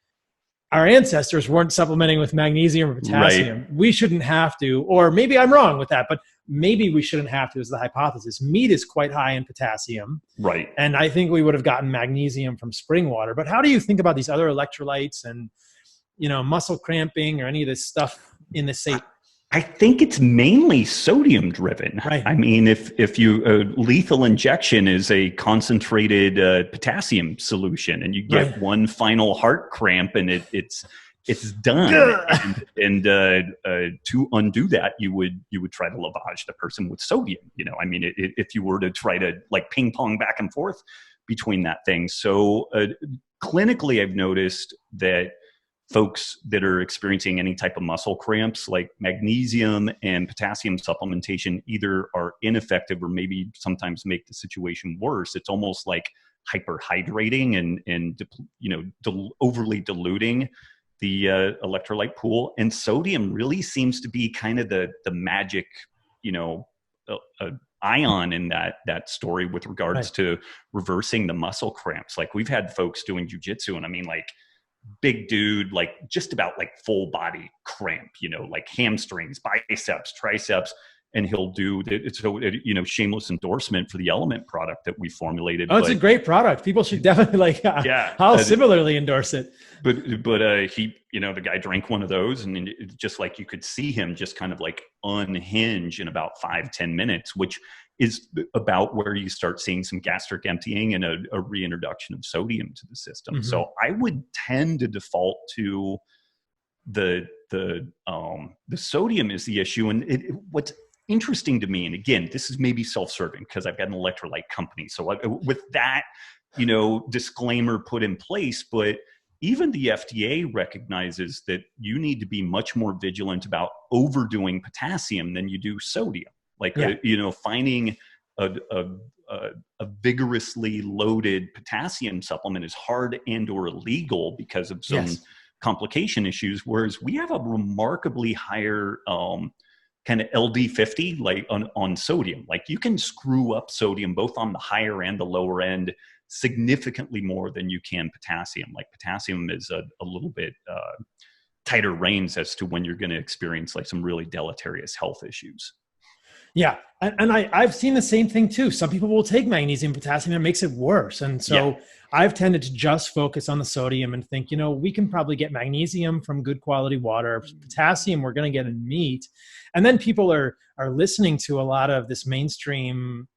our ancestors weren't supplementing with magnesium or potassium. We shouldn't have to, or maybe I'm wrong with that, but maybe we shouldn't have to is the hypothesis. Meat is quite high in potassium. And I think we would have gotten magnesium from spring water. But how do you think about these other electrolytes and, you know, muscle cramping or any of this stuff in the state? I think it's mainly sodium driven. I mean, if you lethal injection is a concentrated potassiate solution and you get one final heart cramp and it's done. and to undo that, you would try to lavage the person with sodium. You know, I mean, if you were to try to like ping pong back and forth between that thing. So clinically, I've noticed that folks that are experiencing any type of muscle cramps, like magnesium and potassium supplementation, either are ineffective or maybe sometimes make the situation worse. It's almost like hyperhydrating and overly diluting the electrolyte pool. And sodium really seems to be kind of the magic, ion in that story with regards to reversing the muscle cramps. Like we've had folks doing jiu-jitsu, and I mean, like, big dude, like just about like full body cramp, like hamstrings, biceps, triceps, and he'll do it. So, shameless endorsement for the Element product that we formulated. Oh, it's a great product. People should definitely I'll similarly endorse it. But he, the guy drank one of those, and it just like you could see him just kind of like unhinge in about 5-10 minutes, which is about where you start seeing some gastric emptying and a reintroduction of sodium to the system. Mm-hmm. So I would tend to default to the sodium is the issue. And what's interesting to me, and again, this is maybe self-serving because I've got an electrolyte company. So with that, disclaimer put in place, but even the FDA recognizes that you need to be much more vigilant about overdoing potassium than you do sodium. Like, finding a vigorously loaded potassium supplement is hard and or illegal because of some complication issues. Whereas we have a remarkably higher kind of LD50, like on sodium. Like you can screw up sodium both on the higher and the lower end significantly more than you can potassium. Like potassium is a little bit tighter reins as to when you're going to experience like some really deleterious health issues. Yeah. And I've seen the same thing too. Some people will take magnesium, potassium, and it makes it worse. And so I've tended to just focus on the sodium and think, we can probably get magnesium from good quality water. Potassium, we're going to get in meat. And then people are listening to a lot of this mainstream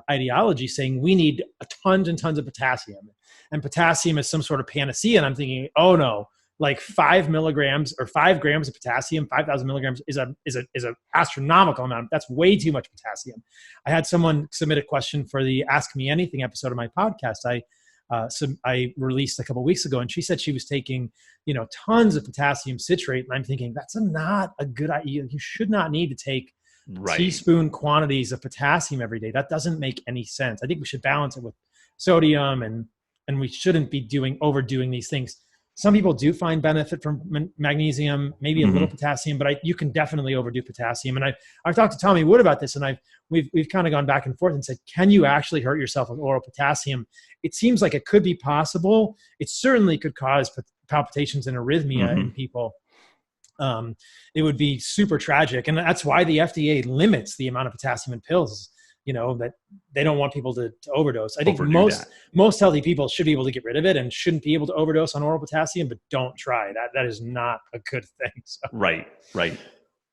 ideology saying we need tons and tons of potassium. And potassium is some sort of panacea. And I'm thinking, oh no. Like 5 milligrams or 5 grams of potassium, 5,000 milligrams is a astronomical amount. That's way too much potassium. I had someone submit a question for the Ask Me Anything episode of my podcast I released a couple of weeks ago, and she said she was taking, tons of potassium citrate, and I'm thinking that's not a good idea. You should not need to take teaspoon quantities of potassium every day. That doesn't make any sense. I think we should balance it with sodium, and we shouldn't be overdoing these things. Some people do find benefit from magnesium, maybe a little potassium, but you can definitely overdo potassium. And I've talked to Tommy Wood about this, and we've kind of gone back and forth and said, can you actually hurt yourself with oral potassium? It seems like it could be possible. It certainly could cause palpitations and arrhythmia in people. It would be super tragic. And that's why the FDA limits the amount of potassium in pills, that they don't want people to overdose. I think most healthy people should be able to get rid of it and shouldn't be able to overdose on oral potassium, but don't try. That is not a good thing. So. Right.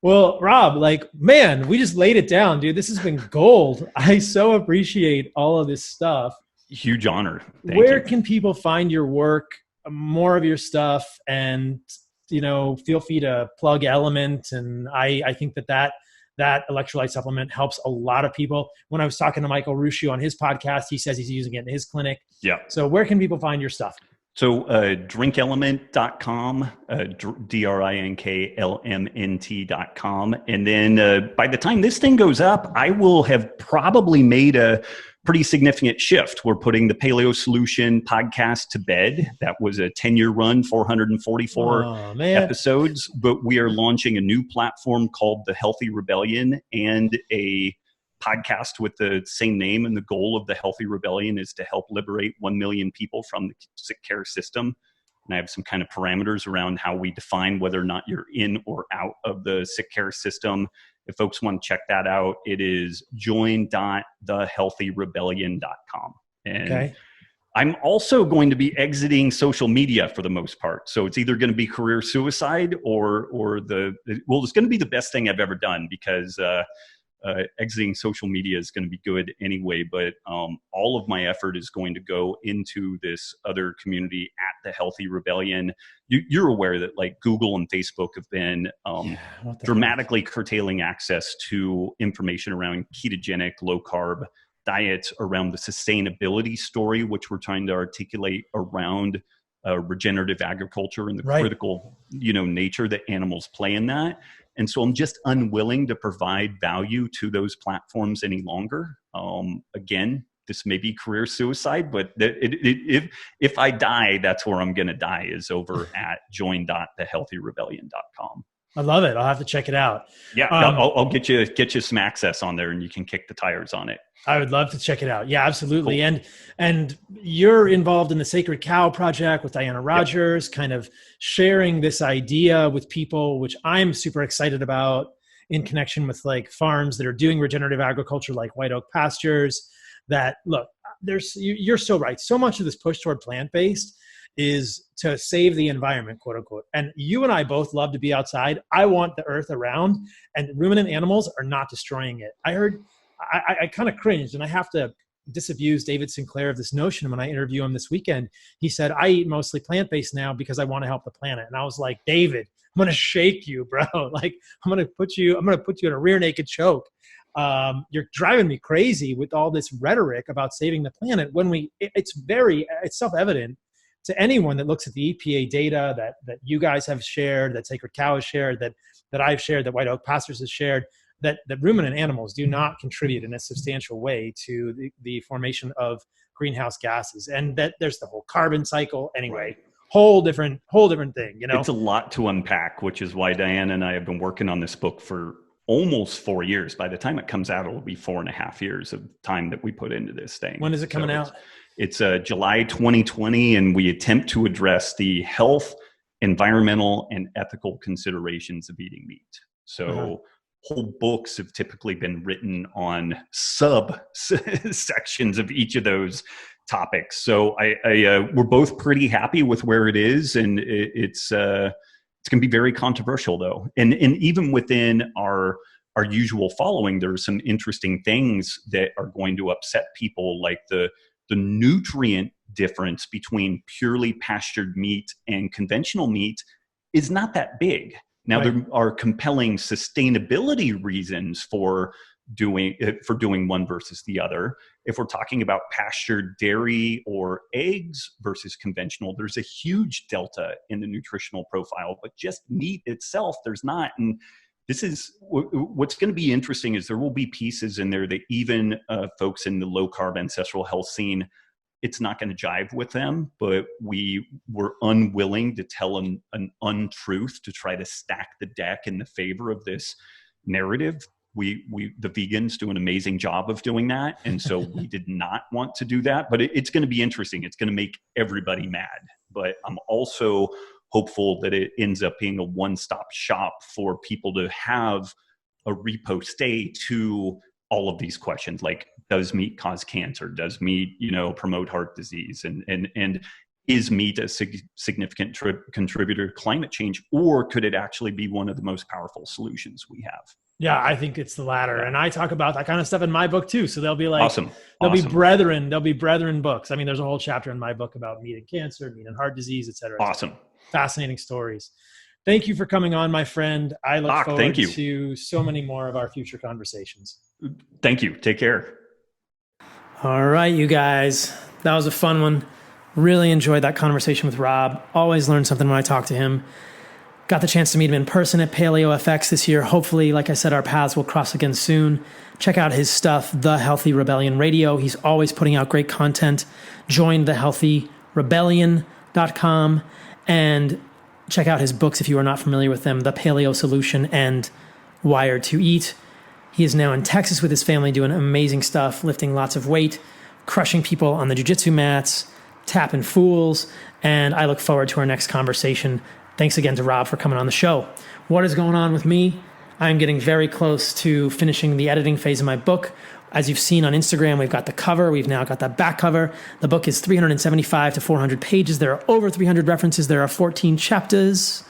Well, Rob, we just laid it down, dude. This has been gold. I so appreciate all of this stuff. Huge honor. Where can people find your work, more of your stuff, and, feel free to plug Element. And I think that electrolyte supplement helps a lot of people. When I was talking to Michael Ruscio on his podcast, he says he's using it in his clinic. Yeah. So where can people find your stuff? So drinkelement.com, drinklmnt.com. And then by the time this thing goes up, I will have probably made a pretty significant shift. We're putting the Paleo Solution podcast to bed. That was a 10-year run, 444 episodes. But we are launching a new platform called The Healthy Rebellion and a podcast with the same name. And the goal of The Healthy Rebellion is to help liberate 1 million people from the sick care system. And I have some kind of parameters around how we define whether or not you're in or out of the sick care system. If folks want to check that out, it is join.thehealthyrebellion.com. And I'm also going to be exiting social media for the most part. So it's either going to be career suicide or it's going to be the best thing I've ever done because exiting social media is going to be good anyway. But all of my effort is going to go into this other community at the Healthy Rebellion. You're aware that like Google and Facebook have been dramatically curtailing access to information around ketogenic, low carb diets, around the sustainability story, which we're trying to articulate around regenerative agriculture and the critical, nature that animals play in that. And so I'm just unwilling to provide value to those platforms any longer. Again, this may be career suicide, but if I die, that's where I'm going to die, is over at join.thehealthyrebellion.com. I love it. I'll have to check it out. Yeah, I'll get you some access on there, and you can kick the tires on it. I would love to check it out. Yeah, absolutely. Cool. And you're involved in the Sacred Cow Project with Diana Rogers, kind of sharing this idea with people, which I'm super excited about. in connection with like farms that are doing regenerative agriculture, like White Oak Pastures, that look, you're so right. So much of this push toward plant-based is to save the environment, quote unquote. And you and I both love to be outside. I want the earth around, and ruminant animals are not destroying it. I kind of cringed, and I have to disabuse David Sinclair of this notion. When I interview him this weekend, he said, I eat mostly plant-based now because I want to help the planet. And I was like, David, I'm going to shake you, bro. Like, I'm going to put you in a rear naked choke. You're driving me crazy with all this rhetoric about saving the planet when it's self-evident to anyone that looks at the EPA data that you guys have shared, that Sacred Cow has shared, that I've shared, that White Oak Pastures has shared, that ruminant animals do not contribute in a substantial way to the formation of greenhouse gases, and that there's the whole carbon cycle. Anyway, whole different thing. It's a lot to unpack, which is why Diane and I have been working on this book for almost 4 years. By the time it comes out, it'll be 4.5 years of time that we put into this thing. When is it coming out? It's July 2020, and we attempt to address the health, environmental, and ethical considerations of eating meat. So whole books have typically been written on sections of each of those topics. So we're both pretty happy with where it is, and it's going to be very controversial, though. And even within our usual following, there are some interesting things that are going to upset people, like the nutrient difference between purely pastured meat and conventional meat is not that big. Now, there are compelling sustainability reasons for doing one versus the other. If we're talking about pastured dairy or eggs versus conventional, there's a huge delta in the nutritional profile, but just meat itself, there's not. And this is what's going to be interesting is there will be pieces in there that even folks in the low carb ancestral health scene, it's not going to jive with them, but we were unwilling to tell an untruth to try to stack the deck in the favor of this narrative. The vegans do an amazing job of doing that. And so we did not want to do that, but it's going to be interesting. It's going to make everybody mad, but I'm also hopeful that it ends up being a one-stop shop for people to have a riposte to all of these questions, like, does meat cause cancer? Does meat, promote heart disease? And is meat a significant contributor to climate change, or could it actually be one of the most powerful solutions we have? Yeah, I think it's the latter. And I talk about that kind of stuff in my book too. So they'll be like, awesome. There'll be brethren books. I mean, there's a whole chapter in my book about meat and cancer, meat and heart disease, et cetera. Awesome. Fascinating stories. Thank you for coming on, my friend. I look forward to so many more of our future conversations. Thank you. Take care. All right, you guys. That was a fun one. Really enjoyed that conversation with Robb. Always learn something when I talk to him. Got the chance to meet him in person at Paleo FX this year. Hopefully, like I said, our paths will cross again soon. Check out his stuff, The Healthy Rebellion Radio. He's always putting out great content. Join thehealthyrebellion.com and check out his books if you are not familiar with them, The Paleo Solution and Wired to Eat. He is now in Texas with his family doing amazing stuff, lifting lots of weight, crushing people on the jiu-jitsu mats, tapping fools, and I look forward to our next conversation. Thanks again to Robb for coming on the show. What is going on with me? I'm getting very close to finishing the editing phase of my book. As you've seen on Instagram, we've got the cover. We've now got the back cover. The book is 375 to 400 pages. There are over 300 references. There are 14 chapters.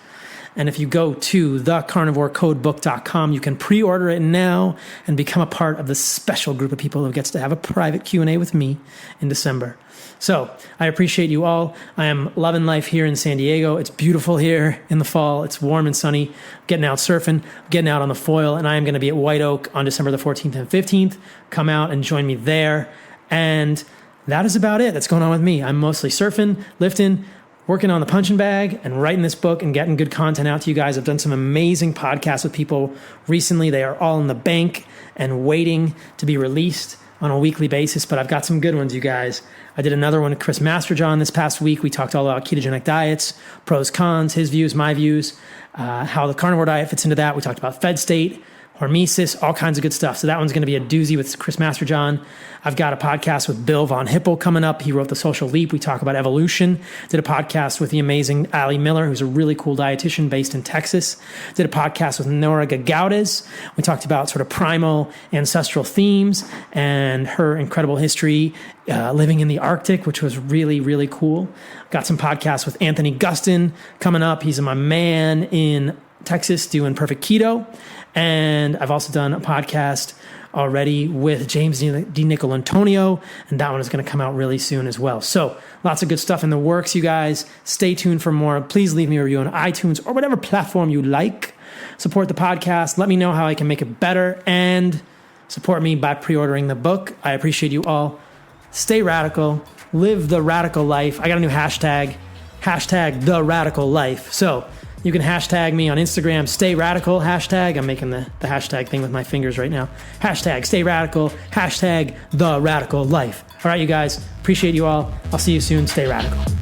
And if you go to thecarnivorecodebook.com, you can pre-order it now and become a part of the special group of people who gets to have a private Q&A with me in December. So I appreciate you all. I am loving life here in San Diego. It's beautiful here in the fall. It's warm and sunny. Getting out surfing, getting out on the foil, and I am going to be at White Oak on December the 14th and 15th. Come out and join me there. And that is about it. That's going on with me. I'm mostly surfing, lifting, working on the punching bag, and writing this book and getting good content out to you guys. I've done some amazing podcasts with people recently. They are all in the bank and waiting to be released on a weekly basis, but I've got some good ones, you guys. I did another one with Chris Masterjohn this past week. We talked all about ketogenic diets, pros, cons, his views, my views, how the carnivore diet fits into that. We talked about fed state, hormesis, all kinds of good stuff. So that one's going to be a doozy with Chris Masterjohn. I've got a podcast with Bill Von Hippel coming up. He wrote The Social Leap. We talk about evolution. Did a podcast with the amazing Ali Miller, who's a really cool dietitian based in Texas. Did a podcast with Nora Gagaudes. We talked about sort of primal ancestral themes and her incredible history living in the Arctic, which was really, really cool. Got some podcasts with Anthony Gustin coming up. He's my man in Texas doing perfect keto. And I've also done a podcast already with James D. Nicolantonio, and that one is going to come out really soon as well. So lots of good stuff in the works, you guys. Stay tuned for more. Please leave me a review on iTunes or whatever platform you like. Support the podcast. Let me know how I can make it better, and support me by pre-ordering the book. I appreciate you all. Stay radical. Live the radical life. I got a new hashtag the radical life. So you can hashtag me on Instagram, stay radical, hashtag. I'm making the hashtag thing with my fingers right now. Hashtag stay radical, hashtag the radical life. All right, you guys, appreciate you all. I'll see you soon. Stay radical.